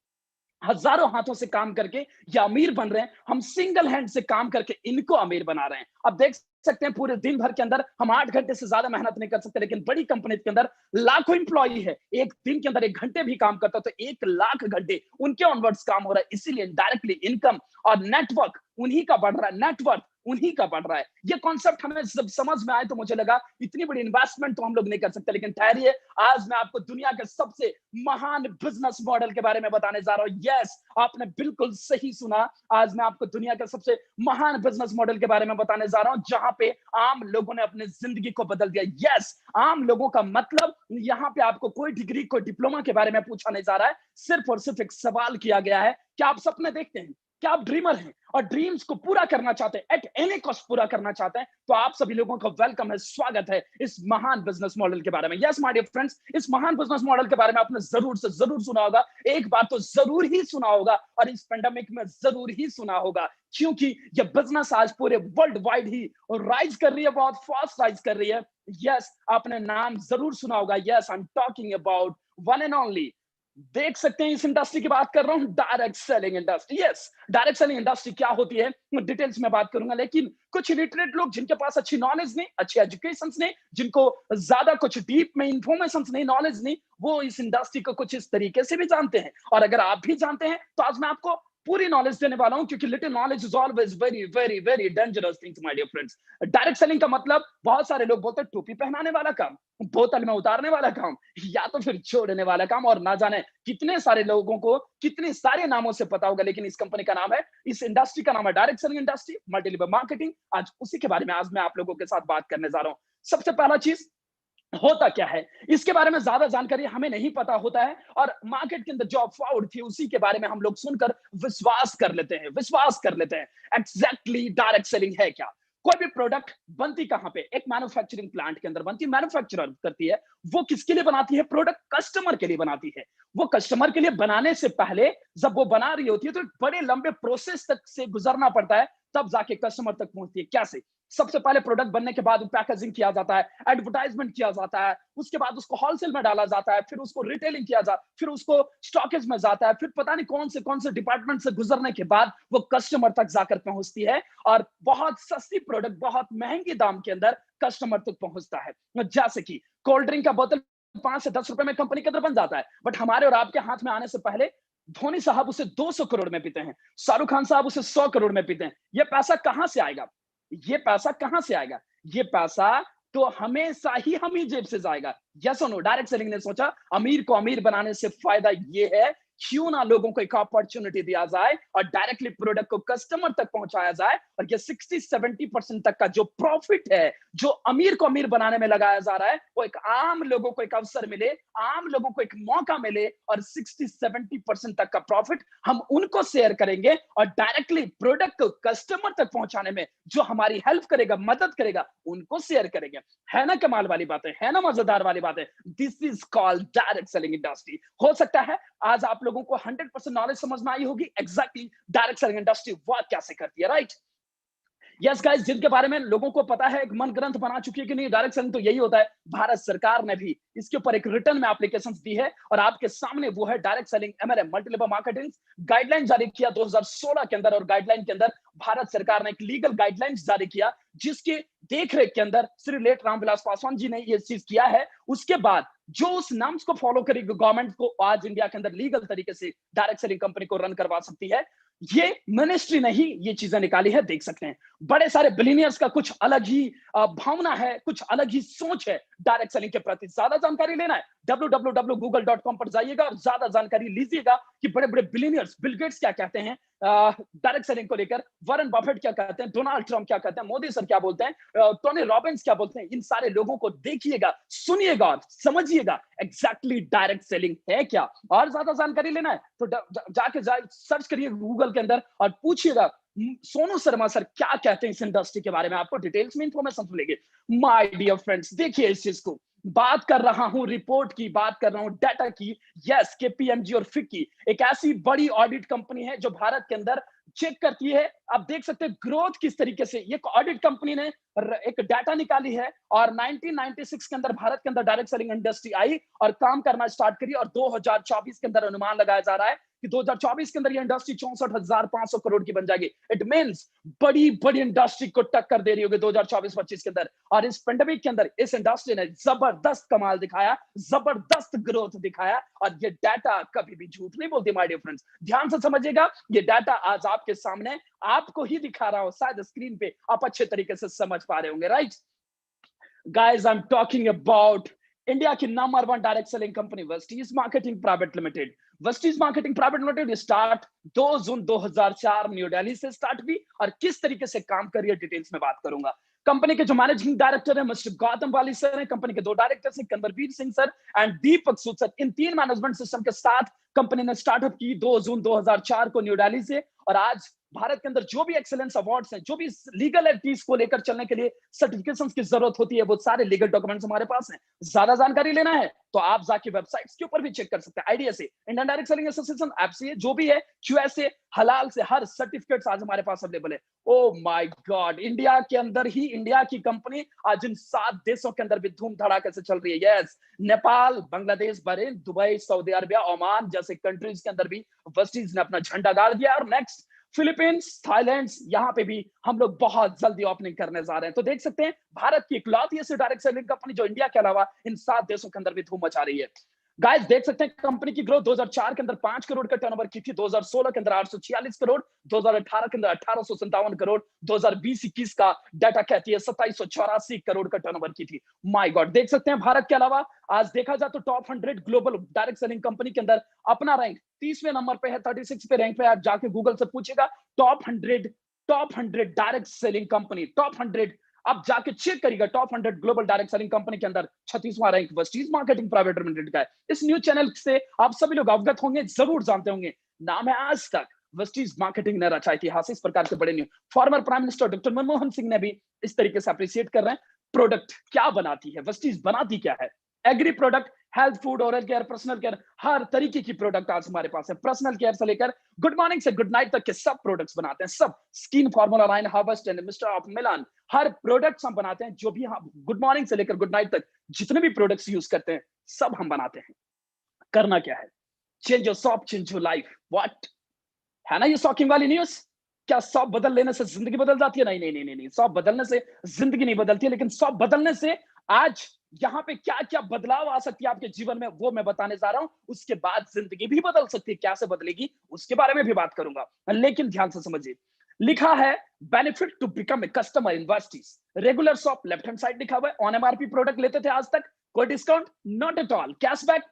हजारों हाथों से काम करके ये अमीर बन रहे हैं, हम सिंगल हैंड से काम करके इनको अमीर बना रहे हैं। अब देख सकते हैं पूरे दिन भर के अंदर हम 8 घंटे से ज्यादा मेहनत नहीं कर सकते, लेकिन बड़ी कंपनी के अंदर लाखों एम्प्लॉई है, एक दिन के अंदर 1 घंटे भी काम करता तो 1 लाख घंटे उनके ऑनवर्ड्स काम हो रहा है। इसीलिए डायरेक्टली इनकम और नेटवर्क उन्हीं का बढ़ रहा है, नेटवर्क उन्हीं का बढ़ रहा है। ये कॉन्सेप्ट हमें जब समझ में आए तो मुझे लगा इतनी बड़ी इन्वेस्टमेंट तो हम लोग नहीं कर सकते, लेकिन ठहरिए, आज मैं आपको दुनिया के सबसे महान बिजनेस मॉडल के बारे में बताने जा रहा हूं। यस, आपने बिल्कुल सही सुना, आज मैं आपको दुनिया के सबसे महान बिजनेस मॉडल के बारे में बताने जा रहा हूं, जहां पे आम लोगों ने अपनी जिंदगी को बदल दिया। यस, आम लोगों का मतलब यहाँ पे आपको कोई डिग्री, कोई डिप्लोमा के बारे में पूछा नहीं जा रहा है, सिर्फ और सिर्फ एक सवाल किया गया है, क्या आप सपने देखते हैं, क्या आप ड्रीमर हैं और ड्रीम्स को पूरा करना चाहते हैं, एट एनी कॉस्ट पूरा करना चाहते हैं, तो आप सभी लोगों का वेलकम है, स्वागत है इस महान बिजनेस मॉडल के बारे में। यस माय डियर फ्रेंड्स, इस महान बिजनेस मॉडल के बारे में आपने जरूर से जरूर सुना होगा, एक बार तो जरूर ही सुना होगा, और इस पेंडेमिक में जरूर ही सुना होगा, क्योंकि ये बिजनेस आज पूरे वर्ल्ड वाइड ही राइज कर रही है, बहुत फास्ट राइज कर रही है। यस, आपने नाम जरूर सुना होगा। Yes, I am talking about one and only, देख सकते हैं इस इंडस्ट्री की बात कर रहा हूं, direct selling industry. Yes, direct selling industry क्या होती है मैं डिटेल्स में बात करूंगा, लेकिन कुछ लिटरेट लोग जिनके पास अच्छी नॉलेज नहीं, अच्छी एजुकेशन नहीं, जिनको ज्यादा कुछ डीप में इंफॉर्मेशन नहीं, नॉलेज नहीं, वो इस इंडस्ट्री को कुछ इस तरीके से भी जानते हैं। और अगर आप भी जानते हैं तो आज मैं आपको पूरी नॉलेज देने वाला हूं, क्योंकि little knowledge is always very very very dangerous thing my dear friends. Direct selling का मतलब, बहुत सारे लोग बोलते हैं टोपी पहनाने वाला काम, बोतल में उतारने वाला काम, या तो फिर छोड़ने वाला काम, और ना जाने कितने सारे लोगों को कितने सारे नामों से पता होगा, लेकिन इस कंपनी का नाम है, इस इंडस्ट्री का नाम है direct selling industry, multi level marketing. आज उसी के बारे में आज मैं आप लोगों के साथ बात करने जा रहा हूं। सबसे पहला चीज, होता क्या है, इसके बारे में ज्यादा जानकारी हमें नहीं पता होता है, और मार्केट के अंदर जो अफवाह थी उसी के बारे में हम लोग सुनकर विश्वास कर लेते हैं। एग्जैक्टली डायरेक्ट सेलिंग है क्या? कोई भी प्रोडक्ट बनती कहां पे, एक मैन्युफैक्चरिंग प्लांट के अंदर बनती है, मैन्युफैक्चरर करती है, वो किसके लिए बनाती है, प्रोडक्ट कस्टमर के लिए बनाती है। वो कस्टमर के लिए बनाने से पहले जब वो बना रही होती है तो बड़े लंबे प्रोसेस तक से गुजरना पड़ता है, तब जाके कस्टमर तक पहुंचती है। कैसे? सबसे पहले प्रोडक्ट बनने के बाद पैकेजिंग किया जाता है, एडवर्टाइजमेंट किया जाता है, उसके बाद उसको होलसेल में डाला जाता है, फिर उसको रिटेलिंग किया जाता है, फिर उसको स्टॉकेज में जाता है, फिर पता नहीं कौन से डिपार्टमेंट से गुजरने के बाद वो कस्टमर तक जाकर पहुंचती है, और बहुत सस्ती प्रोडक्ट बहुत महंगे दाम के अंदर कस्टमर तक पहुंचता है। जैसे कि कोल्ड ड्रिंक का बोतल 5 से 10 रुपए में कंपनी के अंदर बन जाता है, बट हमारे और आपके हाथ में आने से पहले धोनी साहब उसे 200 करोड़ में पीते हैं, शाहरुख खान साहब उसे 100 करोड़ में पीते हैं। ये पैसा कहां से आएगा? ये पैसा कहां से आएगा? ये पैसा तो हमेशा ही हम ही जेब से जाएगा। यस और नो? डायरेक्ट सेलिंग ने सोचा अमीर को अमीर बनाने से फायदा ये है, क्यों ना लोगों को एक अपॉर्चुनिटी दिया जाए और डायरेक्टली प्रोडक्ट को कस्टमर तक पहुंचाया जाए, और ये 60-70% तक का जो प्रॉफिट है, जो अमीर को अमीर बनाने में लगाया जा रहा है, वो एक आम लोगों को एक अवसर मिले, आम लोगों को एक मौका मिले, और 60-70% तक का प्रॉफिट हम उनको शेयर करेंगे, और डायरेक्टली प्रोडक्ट को कस्टमर तक पहुंचाने में जो हमारी हेल्प करेगा, मदद करेगा, उनको शेयर करेंगे। है ना कमाल वाली बात है ना मजेदार वाली बात है? This is called direct selling industry. हो सकता है आज आप लोगों को 100% नॉलेज समझ में आई होगी, exactly direct selling industry work कैसे करती है, राइट? यस गाइस, जिनके बारे में लोगों को पता है, एक मन ग्रंथ बना चुकी है कि नहीं डायरेक्ट सेलिंग तो यही होता है, भारत सरकार ने भी इसके ऊपर एक रिटर्न में एप्लीकेशन दी है, और आपके सामने वो है direct selling MLM, multi level marketing guideline जारी किया 2016 के अंदर, और गाइडलाइन के अंदर भारत सरकार ने एक लीगल गाइडलाइंस जारी किया, जिसके देखरेख के अंदर श्री लेट रामविलास पासवान जी ने ये चीज किया है। उसके बाद जो उस नाम्स को फॉलो करेगी गवर्नमेंट को आज इंडिया के अंदर लीगल तरीके से डायरेक्ट सेलिंग कंपनी को रन करवा सकती है। ये मिनिस्ट्री ने ही ये चीजें निकाली है, देख सकते हैं। बड़े सारे बिलियनियर्स का कुछ अलग ही भावना है, कुछ अलग ही सोच है डायरेक्ट सेलिंग के प्रति। ज्यादा जानकारी लेना है www.google.com पर जाइएगा और ज्यादा जानकारी लीजिएगा कि बड़े बड़े बिलियनियर्स, बिल गेट्स क्या कहते हैं डायरेक्ट सेलिंग को लेकर, वॉरेन बफेट क्या कहते हैं, डोनाल्ड ट्रंप क्या कहते हैं, मोदी सर क्या बोलते हैं, टोनी रॉबिन्स क्या बोलते हैं। इन सारे लोगों को देखिएगा, सुनिएगा और समझिएगा एग्जैक्टली डायरेक्ट सेलिंग है क्या। और ज्यादा जानकारी लेना है तो जाके सर्च करिए गूगल के अंदर और पूछिएगा सोनू शर्मा सर क्या कहते हैं इस इंडस्ट्री के बारे में, आपको डिटेल्स में इंफॉर्मेशन मिलेगी। माय डियर फ्रेंड्स, देखिए इस चीज को, बात कर रहा हूं रिपोर्ट की, बात कर रहा हूं डाटा की। यस, केपीएमजी और फिक्की एक ऐसी बड़ी ऑडिट कंपनी है जो भारत के अंदर चेक करती है। आप देख सकते हैं ग्रोथ किस तरीके से, ये ऑडिट कंपनी ने एक डाटा निकाली है और 1996 के अंदर भारत के अंदर डायरेक्ट सेलिंग इंडस्ट्री आई और काम करना स्टार्ट करी और 2024 के अंदर अनुमान लगाया जा रहा है कि 2024 के अंदर ये इंडस्ट्री 64,500 करोड़ की बन जाएगी। इट मींस बड़ी बड़ी इंडस्ट्री को टक्कर दे रही होगी 2024-25 के अंदर। और इस पेंडेमिक के अंदर इस इंडस्ट्री ने जबरदस्त कमाल दिखाया, जबरदस्त ग्रोथ दिखाया और ये डाटा कभी भी झूठ नहीं बोलती माय डियर फ्रेंड्स। ध्यान से समझिएगा, ये डाटा आज आपके सामने आपको ही दिखा रहा हूं, शायद स्क्रीन पे आप अच्छे तरीके से समझ पा रहे होंगे। Right guys, I am talking about India की number 1 direct selling company Vestige marketing private limited. Vestige marketing private limited start 2 June 2004 new Delhi से स्टार्ट हुई और किस तरीके से काम कर रही है डिटेल्स में बात करूंगा। कंपनी के जो मैनेजिंग डायरेक्टर है मिस्टर गौतम वाली सर हैं, कंपनी के 2 डायरेक्टर्स हैं Kanwarvir Singh sir and Deepak Sood sir. इन 3 मैनेजमेंट सिस्टम के साथ कंपनी ने स्टार्टअप की 2 जून 2004 को न्यू दिल्ली से। और आज भारत के अंदर जो भी एक्सीलेंस अवार्ड्स हैं, जो भी लीगल एक्टिविटीज को लेकर चलने के लिए सर्टिफिकेशंस की जरूरत होती है, वो सारे लीगल डॉक्यूमेंट्स हमारे पास हैं। ज्यादा जानकारी लेना है तो आप जाके वेबसाइट्स के ऊपर भी चेक कर सकते हैं। आईडीए से, Indian direct selling association, FCA, जो भी है, क्यूएसए, हलाल से, हर सर्टिफिकेट्स आज हमारे पास अवेलेबल है। ओ माय गॉड, इंडिया के अंदर ही इंडिया की कंपनी आज इन 7 देशों के अंदर भी धूम धड़ाके से चल रही है। Yes, Nepal, Bangladesh, Bahrain, Dubai, Saudi Arabia, Oman जैसे कंट्रीज के अंदर भी वेस्टीज ने अपना झंडा गाड़ दिया। और नेक्स्ट फिलीपींस, थाईलैंड, यहाँ पे भी हम लोग बहुत जल्दी ओपनिंग करने जा रहे हैं। तो देख सकते हैं भारत की इकलौती ऐसी डायरेक्ट सेलिंग कंपनी जो इंडिया के अलावा इन 7 देशों के अंदर भी धूम मचा रही है। गाइस देख सकते हैं कंपनी की ग्रोथ 2004 के अंदर 5 करोड़ का टर्नओवर की थी, 2016 के अंदर 846 करोड़, 2018 के अंदर 1857 करोड़, 2020-21 का डाटा कहती है 2784 करोड़ का टर्नओवर की थी। माय गॉड, देख सकते हैं भारत के अलावा आज देखा जाए तो top 100 global direct selling company के अंदर अपना रैंक 30वें नंबर पे है, 36 पे रैंक पे। आप जाके गूगल से पूछेगा top 100 direct selling company, top 100 आप जाके चेक करिएगा। Top 100 global direct selling company के अंदर 36वां rank Vestige marketing private limited का है। इस न्यूज चैनल से आप सभी लोग अवगत होंगे, जरूर जानते होंगे, नाम है आज तक वेस्टीज मार्केटिंग ने रचा इतिहास। इस प्रकार के बड़े news former prime minister doctor Manmohan Singh ने भी इस तरीके से अप्रिशिएट कर रहे हैं। प्रोडक्ट क्या बनाती है वेस्टीज, बनाती क्या है? Agri product, health, food, oral care, personal care, हर तरीके की प्रोडक्ट आज हमारे पास है। पर्सनल केयर से लेकर गुड मॉर्निंग से गुड नाइट तक के सब प्रोडक्ट्स बनाते हैं। सब skin formula line, harvest and mister of Milan, her products हम बनाते हैं। जो भी हम गुड मॉर्निंग से लेकर गुड नाइट तक जितने भी प्रोडक्ट्स यूज करते हैं सब हम बनाते हैं। करना क्या है? Change your shop, change your life. What है ना ये शॉकिंग वाली न्यूज? क्या शॉप बदल लेने से जिंदगी बदल जाती है? नहीं नहीं नहीं नहीं, शॉप बदलने से जिंदगी नहीं बदलती है, लेकिन शॉप बदलने से आज यहाँ पे क्या क्या बदलाव आ सकती है आपके जीवन में वो मैं बताने जा रहा हूं। उसके बाद जिंदगी भी बदल सकती है, कैसे बदलेगी उसके बारे में भी बात करूंगा। लेकिन ध्यान से समझिए, लिखा है benefit to become a customer in Vestige. Regular shop left hand side लिखा हुआ है। ऑन एमआरपी प्रोडक्ट लेते थे आज तक, कोई discount not at all. Cashback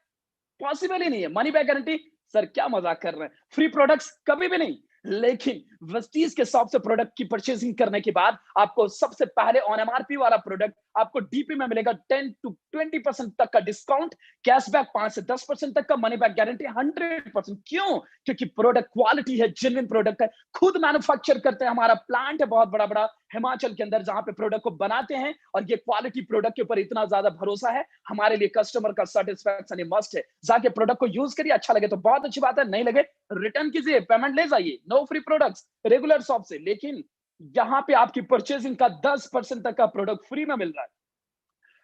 possible ही नहीं है। मनी बैक गारंटी, सर क्या मजाक कर रहे हैं? फ्री प्रोडक्ट्स कभी भी नहीं। लेकिन वेस्टीज के शॉप से प्रोडक्ट की परचेसिंग करने के बाद आपको सबसे पहले ऑन एमआरपी वाला प्रोडक्ट आपको डीपी में मिलेगा 10 to 20% तक का डिस्काउंट, कैशबैक 5 से 10% तक का, मनी बैक गारंटी 100%। क्यों? क्योंकि प्रोडक्ट क्वालिटी है, जेन्युइन प्रोडक्ट है, खुद मैन्युफैक्चर करते हैं। हमारा प्लांट है बहुत बड़ा बड़ा हिमाचल के अंदर जहां पे प्रोडक्ट को बनाते हैं। और ये क्वालिटी प्रोडक्ट के ऊपर इतना ज्यादा भरोसा है, हमारे लिए कस्टमर का सेटिस्फैक्शन मस्ट है। जाके प्रोडक्ट को यूज करिए, अच्छा लगे तो बहुत अच्छी बात है, नहीं लगे रिटर्न कीजिए, पेमेंट ले जाइए। No free products regular shop से, लेकिन यहाँ पे आपकी परचेसिंग का 10% तक का प्रोडक्ट फ्री में मिल रहा है।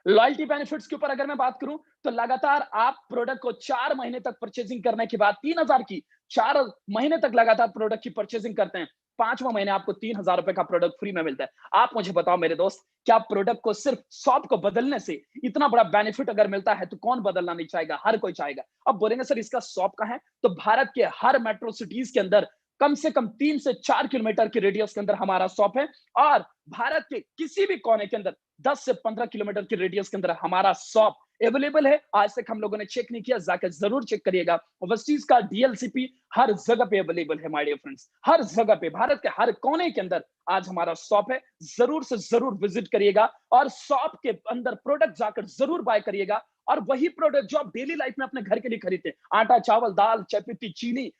लॉयल्टी बेनिफिट्स के ऊपर अगर मैं बात करूं तो लगातार आप प्रोडक्ट को 4 महीने तक परचेसिंग करने के बाद 3000 की 4 महीने तक लगातार प्रोडक्ट की परचेसिंग करते हैं 5वां महीने आपको 3,000 रुपए का प्रोडक्ट फ्री में मिलता है। आप मुझे बताओ मेरे दोस्त, क्या प्रोडक्ट को सिर्फ शॉप को बदलने से इतना बड़ा बेनिफिट अगर मिलता है तो कौन बदलना नहीं चाहेगा? हर कोई चाहेगा। अब बोलेंगे सर इसका शॉप कहाँ है? तो भारत के हर मेट्रो सिटीज के अंदर कम से कम 3 से 4 किलोमीटर के रेडियस के अंदर हमारा शॉप है, और भारत के किसी भी कोने के अंदर 10 से 15 किलोमीटर के रेडियस के अंदर हमारा शॉप अवेलेबल है। आज तक हम लोगों ने चेक नहीं किया, जाकर जरूर चेक करिएगा। वेस्टीज का डीएलसीपी हर जगह पे अवेलेबल है माय डियर फ्रेंड्स, हर जगह पे, भारत के हर कोने के अंदर आज हमारा शॉप है। जरूर से जरूर विजिट करिएगा और शॉप के अंदर प्रोडक्ट जाकर जरूर बाय करिएगा, और वही प्रोडक्ट जो आप डेली लाइफ में अपने घर के लिए खरीदते हैं, आटा, चावल, दाल, चायपत्ती, चीनी,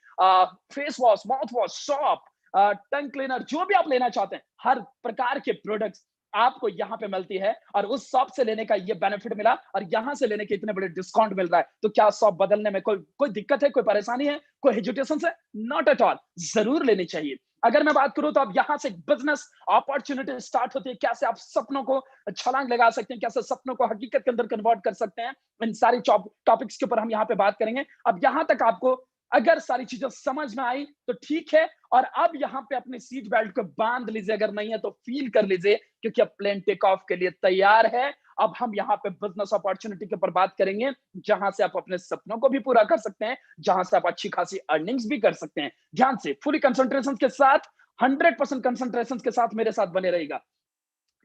face wash, mouth wash, shop, tongue cleaner, जो भी आप लेना चाहते हैं, हर प्रकार के प्रोडक्ट्स आपको यहाँ पे मिलती है। और उस शॉप से लेने का ये बेनिफिट मिला और यहाँ से लेने के इतने बड़े डिस्काउंट मिल रहा है, तो क्या शॉप बदलने में कोई दिक्कत है, कोई परेशानी है, कोई हेजिटेशन है? नॉट एट ऑल, जरूर लेनी चाहिए। अगर मैं बात करूं तो अब यहाँ से बिजनेस अपॉर्चुनिटी स्टार्ट होती है, कैसे आप सपनों को छलांग लगा सकते हैं, कैसे सपनों को हकीकत के अंदर कन्वर्ट कर सकते हैं, इन सारी टॉपिक्स के ऊपर हम यहाँ पे बात करेंगे। अब यहाँ तक आपको अगर सारी चीजें समझ में आई तो ठीक है, और अब यहाँ पे अपने सीट बेल्ट को बांध लीजिए, अगर नहीं है तो फील कर लीजिए, क्योंकि अब प्लेन टेक ऑफ के लिए तैयार है। अब हम यहाँ पे बिजनेस अपॉर्चुनिटी के ऊपर बात करेंगे, जहां से आप अपने सपनों को भी पूरा कर सकते हैं, जहां से आप अच्छी खासी अर्निंग्स भी कर सकते हैं। ध्यान से, फुली कंसंट्रेशन के साथ, 100% कंसंट्रेशन के साथ मेरे साथ बने रहेगा।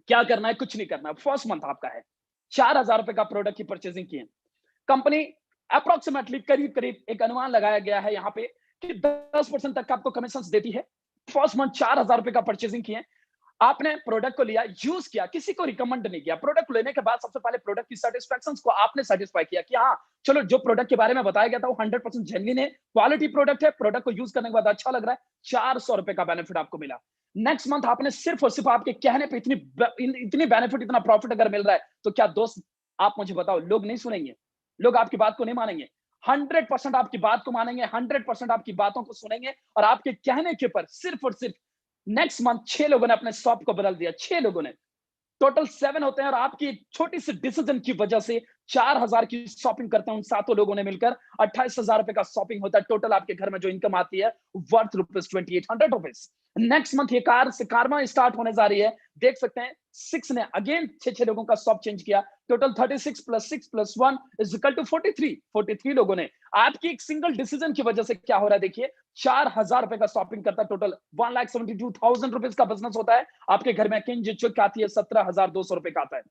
क्या करना है? कुछ नहीं करना। फर्स्ट मंथ आपका है, 4,000 रुपए का प्रोडक्ट की परचेजिंग की है। कंपनी अप्रोक्सीमेटली करीब करीब एक अनुमान लगाया गया है यहाँ पे कि 10% तक आपको कमीशन देती है। फर्स्ट मंथ 4,000 रुपए का परचेजिंग किए, आपने प्रोडक्ट को लिया, यूज किया, किसी को रिकमेंड नहीं किया। प्रोडक्ट लेने के बाद सबसे पहले प्रोडक्ट की सेटिस्फैक्शन को आपने सेटिस्फाई किया कि हाँ चलो, जो प्रोडक्ट के बारे में बताया गया था वो 100% जेन्युइन है, क्वालिटी प्रोडक्ट है, प्रोडक्ट को यूज करने के बाद अच्छा लग रहा है। 400 रुपए का बेनिफिट आपको मिला। नेक्स्ट मंथ आपने सिर्फ और सिर्फ आपके कहने पे इतनी बेनिफिट, इतना प्रॉफिट अगर मिल रहा है, तो क्या दोस्त आप मुझे बताओ, लोग नहीं सुनेंगे? लोग आपकी बात को नहीं मानेंगे? 100% आपकी बात को मानेंगे, 100% आपकी बातों को सुनेंगे, और आपके कहने के ऊपर सिर्फ और सिर्फ नेक्स्ट मंथ 6 लोगों ने अपने शॉप को बदल दिया। 6 लोगों ने, टोटल 7 होते हैं, और आपकी एक छोटी सी डिसीजन की वजह से 4,000 की शॉपिंग करते हैं उन 7 लोगों ने मिलकर। 28,000 रुपए का शॉपिंग होता है टोटल, आपके घर में जो इनकम आती है वर्थ ₹2800 रुपीज। नेक्स्ट मंथ ये कारमा स्टार्ट होने जा रही है। देख सकते हैं 6 ने अगेन 6 लोगों का शॉप चेंज किया। टोटल 36 + 6 + 1 = 43 लोगों ने। आपकी एक सिंगल डिसीजन की वजह से क्या हो रहा है देखिए, 4,000 रुपए का शॉपिंग करता है, टोटल 1,72,000 रुपीज का बिजनेस होता है। आपके घर में किंग चुक आती है, 17,200 रुपए का आता है।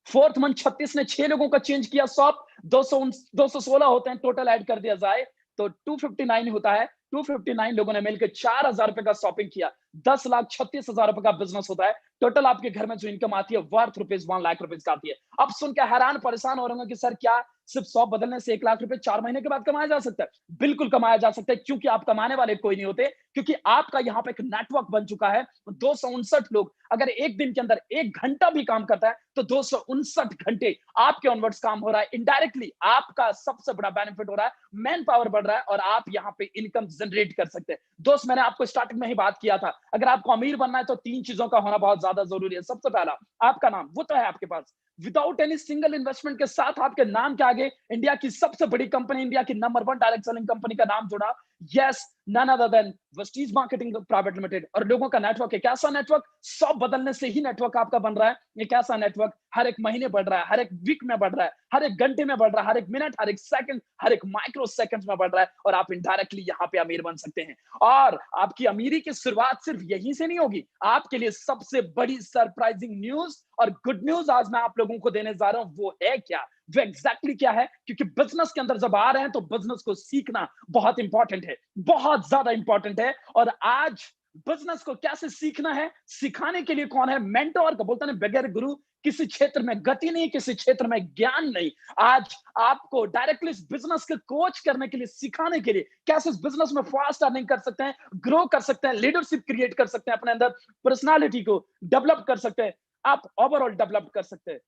फोर्थ मंथ 36 ने 6 लोगों का चेंज किया शॉप, 216 होते हैं टोटल, ऐड कर दिया जाए तो 259 होता है। 259 लोगों ने मिलकर 4,000 रुपए का शॉपिंग किया, 10,36,000 रुपए का बिजनेस होता है। टोटल आपके घर में जो इनकम आती है वर्थ ₹1,00,000 का आती है। अब सुन के हैरान परेशान हो रहे होंगे कि सर क्या सिर्फ शॉप बदलने से 1,00,000 रुपए 4 महीने के बाद कमाया जा सकता है? बिल्कुल कमाया जा सकता है, क्योंकि आप कमाने वाले कोई नहीं होते, क्योंकि आपका यहाँ पे एक नेटवर्क बन चुका है। 259 लोग अगर एक दिन के अंदर 1 घंटा भी काम करता है तो 259 घंटे आपके ऑनवर्ड्स काम हो रहा है। इनडायरेक्टली आपका सबसे बड़ा बेनिफिट हो रहा है, मैन पावर बढ़ रहा है, और आप यहाँ पे इनकम जनरेट कर सकते हैं। दोस्त, मैंने आपको स्टार्टिंग में ही बात किया था, अगर आपको अमीर बनना है तो 3 चीजों का होना बहुत ज्यादा जरूरी है। सबसे पहला, आपका नाम, वो तो है आपके पास। विदाउट एनी सिंगल इन्वेस्टमेंट के साथ आपके नाम के आगे इंडिया की सबसे बड़ी कंपनी, इंडिया की नंबर 1 डायरेक्ट सेलिंग कंपनी का नाम जुड़ा। Yes, none other than Vestige marketing private limited. और लोगों का नेटवर्क है, कैसा नेटवर्क? शॉप बदलने से ही नेटवर्क आपका बन रहा है। ये कैसा नेटवर्क? हर एक महीने बढ़ रहा है, हर एक वीक में बढ़ रहा है, हर एक घंटे में बढ़ रहा है, हर एक मिनट, हर एक सेकंड, हर एक माइक्रो सेकंड में बढ़ रहा है, और आप इनडायरेक्टली यहाँ पे अमीर बन सकते हैं। और आपकी अमीरी की शुरुआत सिर्फ यहीं से नहीं होगी। आपके लिए सबसे बड़ी सरप्राइजिंग न्यूज और गुड न्यूज आज मैं आप लोगों को देने जा रहा हूं। वो है क्या? वो एग्जैक्टली क्या है? क्योंकि बिजनेस के अंदर जब आ रहे हैं तो बिजनेस को सीखना बहुत इंपॉर्टेंट है, बहुत ज्यादा इंपॉर्टेंट है। और आज बिजनेस को कैसे सीखना है, सिखाने के लिए कौन है? मेंटोर का बोलते हैं बगैर गुरु किसी क्षेत्र में गति नहीं, किसी क्षेत्र में ज्ञान नहीं। आज आपको डायरेक्टली इस बिजनेस के कोच करने के लिए, सिखाने के लिए कैसे इस बिजनेस में फास्ट अर्निंग कर सकते हैं, ग्रो कर सकते हैं, लीडरशिप क्रिएट कर सकते हैं, अपने अंदर पर्सनालिटी को डेवलप कर सकते हैं, आप ओवरऑल डेवलप कर सकते हैं।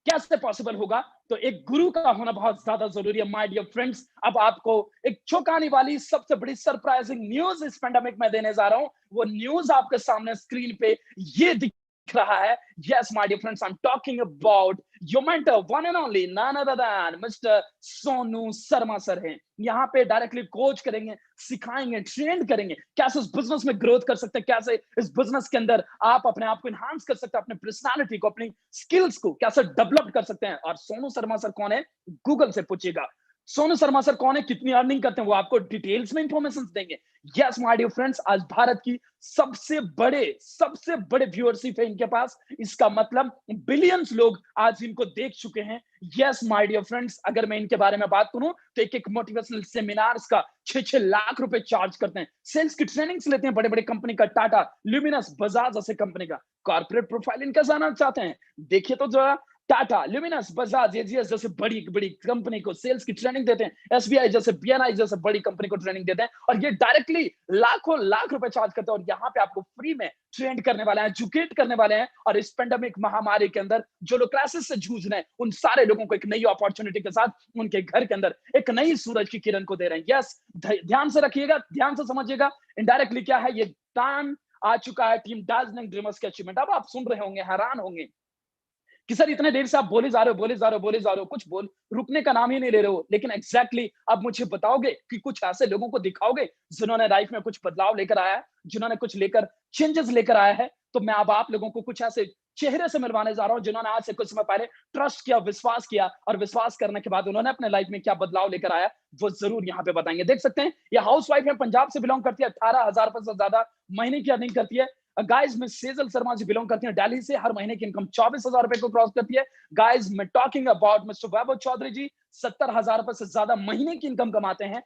कैसे पॉसिबल होगा? तो एक गुरु का होना बहुत ज्यादा जरूरी है माय डियर फ्रेंड्स। अब आपको एक चौंकाने वाली सबसे बड़ी सरप्राइजिंग न्यूज इस पेंडेमिक में देने जा रहा हूं। वो न्यूज आपके सामने स्क्रीन पे ये दिख रहा है। Yes, my dear friends, I'm talking about your mentor, one and only, none other than Mr. Sonu Sharma sir हैं। यहाँ पे डायरेक्टली कोच करेंगे, सिखाएंगे, ट्रेन करेंगे, कैसे इस बिजनेस में ग्रोथ कर सकते हैं, कैसे इस बिजनेस के अंदर आप अपने आप को इनहांस कर सकते हैं, अपने पर्सनालिटी को, अपनी स्किल्स को कैसे डेवलप कर सकते हैं। और सोनू शर्मा सर कौन है, गूगल से पूछिएगा। सोनू शर्मा सर कौन है, कितनी अर्निंग करते हैं, वो आपको डिटेल्स में इंफॉर्मेशन देंगे। यस माय डियर फ्रेंड्स, आज भारत की सबसे बड़े व्यूअरशिप है इनके पास। इसका मतलब बिलियंस लोग आज इनको देख चुके हैं। यस माय डियर फ्रेंड्स, अगर मैं इनके बारे में बात करूं तो एक मोटिवेशनल सेमिनार्स का 6-6 लाख रुपए चार्ज करते हैं। सेल्स की ट्रेनिंग्स लेते हैं बड़े बड़े कंपनी का, टाटा, ल्यूमिनस, बजाज जैसे कंपनी का। कॉर्पोरेट प्रोफाइल इनका जानना चाहते हैं, देखिए तो जरा टाटा, ल्यूमिनस, बजाज, एजीएस जैसे बड़ी कंपनी को सेल्स की ट्रेनिंग देते हैं। एसबीआई जैसे, बीएनआई जैसे बड़ी कंपनी को ट्रेनिंग देते हैं, और ये डायरेक्टली लाखों लाख रुपए चार्ज करते हैं। और यहाँ पे आपको फ्री में ट्रेन करने वाले हैं, एजुकेट करने वाले हैं। और इस पेंडेमिक महामारी के अंदर जो लोग क्राइसिस से जूझ रहे हैं, उन सारे लोगों को एक नई अपॉर्चुनिटी के साथ उनके घर के अंदर एक नई सूरज की किरण को दे रहे हैं। यस, ध्यान से रखिएगा, ध्यान से समझिएगा। इनडायरेक्टली क्या है, ये टाइम आ चुका है टीम दार्जिलिंग ड्रीमर्स के अचीवमेंट। अब आप सुन रहे होंगे, हैरान होंगे कि सर इतने देर से आप बोले जा रहे हो, कुछ बोल रुकने का नाम ही नहीं ले रहे हो। लेकिन एग्जैक्टली अब मुझे बताओगे कि कुछ ऐसे लोगों को दिखाओगे जिन्होंने लाइफ में कुछ बदलाव लेकर आया है, जिन्होंने कुछ लेकर चेंजेस लेकर आया है। तो मैं अब आप लोगों को कुछ ऐसे चेहरे से मिलवाने जा रहा हूं जिन्होंने आज से कुछ समय पहले ट्रस्ट किया, विश्वास किया, और विश्वास करने के बाद उन्होंने अपने लाइफ में क्या बदलाव लेकर आया, वो जरूर यहाँ पे बताएंगे। देख सकते हैं, ये हाउस वाइफ है, पंजाब से बिलोंग करती है, 18,000 रुपए से ज्यादा महीने की अर्निंग करती है। Guys, miss Sejal Sharma ji belong करती हैं दिल्ली से, हर महीने की इनकम 24,000 रुपए को क्रॉस करती है। गाइस, मैं talking about mister Vaibhav Chaudhary ji, 70,000 रुपए से ज्यादा महीने की इनकम कमाते हैं।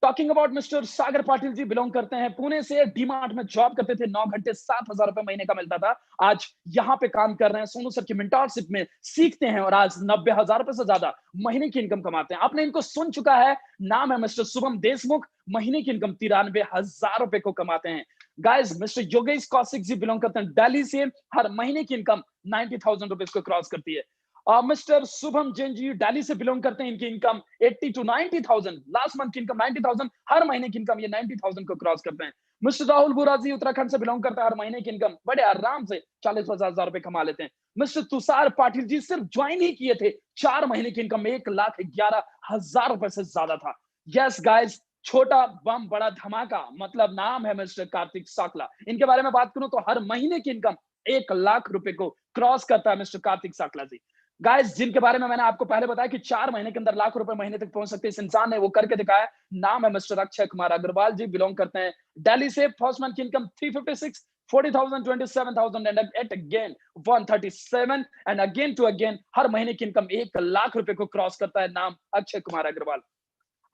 Talking about mister Sagar Patil ji, belong करते हैं पुणे से, डीमार्ट में जॉब करते थे, 9 घंटे 7,000 रुपए महीने का मिलता था। आज यहाँ पे काम कर रहे हैं, सोनू सर की मेंटरशिप में सीखते हैं, और आज 90,000 रुपए से ज्यादा महीने की इनकम कमाते हैं। आपने इनको सुन चुका है, नाम है मिस्टर शुभम देशमुख, महीने की इनकम 93,000 रुपए को कमाते हैं। Guys, mister Yogesh Kaushik ji belong करते हैं दिल्ली से, हर महीने की इनकम 90,000 रुपए को क्रॉस करती है। मिस्टर शुभम जैन जी दिल्ली से बिलोंग करते हैं, इनकी इनकम 80 to 90,000, लास्ट मंथ की इनकम 90,000, हर महीने की इनकम ये 90,000 को क्रॉस करते हैं। मिस्टर राहुल बुरा जी उत्तराखंड से बिलोंग करते हैं, हर महीने की इनकम बड़े आराम से 40-50,000 रुपए कमा लेते हैं। मिस्टर तुषार पाटिल जी सिर्फ ज्वाइन ही किए थे, 4 महीने की इनकम 1,11,000 रुपए से ज्यादा था। यस गाइस, छोटा बम बड़ा धमाका, मतलब नाम है मिस्टर कार्तिक साकला। इनके बारे में बात करूं तो हर महीने की इनकम 1 लाख रुपए को क्रॉस करता है मिस्टर कार्तिक साकला जी। गाइस, जिनके बारे में मैंने आपको पहले बताया कि 4 महीने के अंदर लाख रुपए महीने तक पहुंच सकते हैं, इस इंसान ने वो करके दिखाया। नाम है मिस्टर अक्षय कुमार अग्रवाल जी, बिलोंग करते हैं दिल्ली से, फर्स्ट मंथ की income 356, 40,000, 27,000 and eight again 137 and again two again, हर महीने की इनकम 1 लाख रुपए को क्रॉस करता है। नाम अक्षय कुमार अग्रवाल।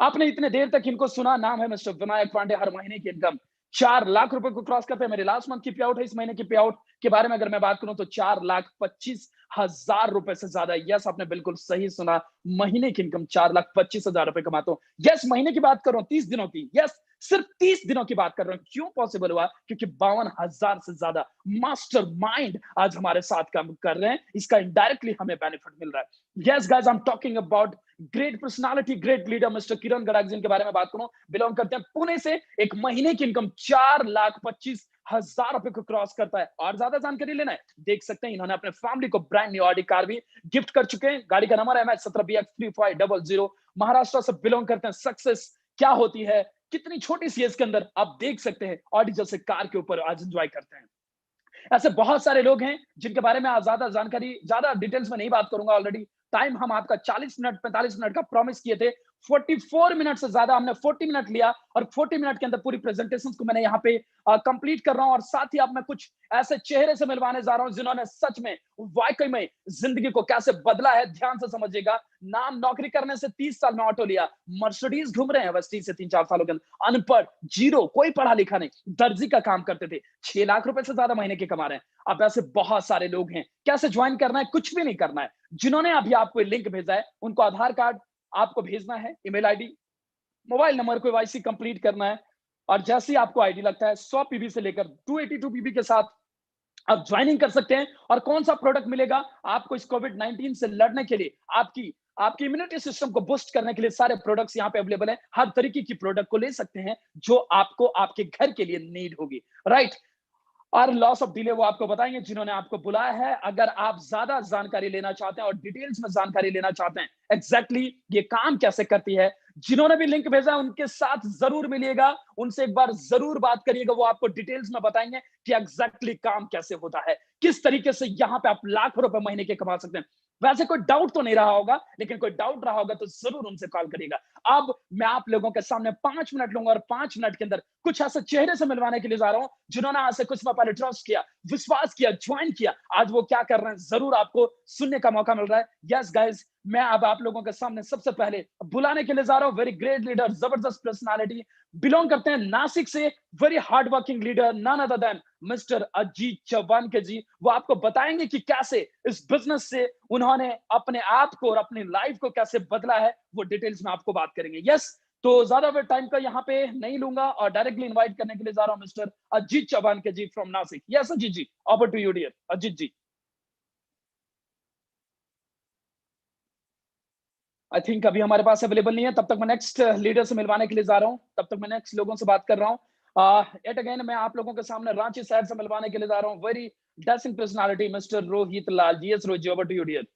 आपने इतने देर तक इनको सुना, नाम है मिस्टर विनायक पांडे, हर महीने की इनकम 4 लाख रुपए को क्रॉस करते हैं। मेरे लास्ट मंथ की पे आउट है, इस महीने की पे आउट के बारे में अगर मैं बात करूं तो 4,25,000 रुपए से ज्यादा। यस, आपने बिल्कुल सही सुना, महीने की इनकम 4,25,000 रुपए कमाता हूं। यस, महीने की बात करूं 30 दिनों की, यस सिर्फ 30 दिनों की बात कर रहा हूं। क्यों पॉसिबल हुआ? क्योंकि 52,000 से ज्यादा मास्टरमाइंड आज हमारे साथ काम कर रहे हैं, इसका इनडायरेक्टली हमें बेनिफिट मिल रहा है। Yes guys, I am talking about great personality, great leader mister Kiran Gadag ji के बारे में बात करूं, बिलोंग करते हैं पुणे से, एक महीने की इनकम 4,25,000 रुपए को क्रॉस करता है। और ज्यादा जानकारी लेना है, देख सकते हैं इन्होंने अपने फैमिली को ब्रांड न्यू ऑडी कार भी गिफ्ट कर चुके हैं। गाड़ी का नंबर है MH17BX3500, महाराष्ट्र से बिलोंग करते हैं। सक्सेस क्या होती है, कितनी छोटी सी एज के अंदर आप देख सकते हैं, ऑडी जैसे कार के ऊपर आज एंजॉय करते हैं। ऐसे बहुत सारे लोग हैं जिनके बारे में आज ज्यादा जानकारी, ज्यादा डिटेल्स में नहीं बात करूंगा। ऑलरेडी टाइम हम आपका 40 मिनट 45 मिनट का प्रॉमिस किए थे, 44 मिनट से ज्यादा हमने 40 मिनट लिया, और 40 मिनट के अंदर पूरी प्रेजेंटेशन को मैंने यहाँ पे कंप्लीट कर रहा हूँ। और साथ ही अब मैं कुछ ऐसे चेहरे से मिलवाने जा रहा हूँ जिन्होंने सच में वाकई में जिंदगी को कैसे बदला है। ध्यान से समझिएगा। नाम, नौकरी करने से 30 साल में ऑटो लिया, मर्सिडीज घूम रहे हैं वेस्टी से 3-4 सालों के अंदर, अनपढ़, जीरो, कोई पढ़ा लिखा नहीं, दर्जी का काम करते थे, 6 लाख रुपए से ज्यादा महीने के कमा रहे हैं। अब ऐसे बहुत सारे लोग हैं। कैसे ज्वाइन करना है? कुछ भी नहीं करना है। जिन्होंने अभी आपको लिंक भेजा है, उनको आधार कार्ड आपको भेजना है, email ID, mobile number, KYC complete करना है, और जैसे ही आपको आईडी लगता है 100 पीबी से लेकर 282 पीबी के साथ आप ज्वाइनिंग कर सकते हैं। और कौन सा प्रोडक्ट मिलेगा आपको इस कोविड-19 से लड़ने के लिए, आपकी इम्यूनिटी सिस्टम को बूस्ट करने के लिए सारे प्रोडक्ट्स यहाँ पे अवेलेबल हैं। हर तरीके की प्रोडक्ट को ले सकते हैं जो आपको आपके घर के लिए नीड होगी, राइट। और लॉस ऑफ डिले वो आपको बताएंगे जिन्होंने आपको बुलाया है। अगर आप ज्यादा जानकारी लेना चाहते हैं और डिटेल्स में जानकारी लेना चाहते हैं एग्जैक्टली ये काम कैसे करती है, जिन्होंने भी लिंक भेजा उनके साथ जरूर मिलिएगा, उनसे एक बार जरूर बात करिएगा। वो आपको डिटेल्स में बताएंगे कि एग्जैक्टली काम कैसे होता है, किस तरीके से यहाँ पे आप लाखों रुपए महीने के कमा सकते हैं। वैसे कोई डाउट तो नहीं रहा होगा, लेकिन कोई डाउट रहा होगा तो जरूर उनसे कॉल करिएगा। अब मैं आप लोगों के सामने 5 मिनट लूंगा और 5 मिनट के अंदर कुछ ऐसे चेहरे से मिलवाने के लिए जा रहा हूं जिन्होंने आज से कुछ समय पहले ट्रस्ट किया, विश्वास किया, ज्वाइन किया। आज वो क्या कर रहे हैं जरूर आपको सुनने का मौका मिल रहा है। यस गाइज, मैं अब आप लोगों के सामने सबसे पहले बुलाने के लिए जा रहा हूं वेरी ग्रेट लीडर, जबरदस्त पर्सनालिटी, बिलोंग करते हैं नासिक से, very hard working leader, none other than mister Ajit Chauhan के जी। वो आपको बताएंगे कि कैसे इस बिजनेस से उन्होंने अपने आप को और अपनी लाइफ को कैसे बदला है, वो डिटेल्स में आपको बात करेंगे। यस, तो ज्यादा वेट टाइम का यहाँ पे नहीं लूंगा और डायरेक्टली इनवाइट करने के लिए जा रहा हूँ मिस्टर अजीत चौहान के ji from Nashik. Yes Ajit ji, over to you dear Ajit ji. I think अभी हमारे पास अवेलेबल नहीं है, तब तक मैं नेक्स्ट लीडर से मिलवाने के लिए जा रहा हूँ, तब तक मैं नेक्स्ट लोगों से बात कर रहा हूँ। एट अगेन मैं आप लोगों के सामने रांची शहर से मिलवाने के लिए जा रहा हूँ very dashing personality mister Rohit Lal ji. Yes Rohit ji, over to you dear.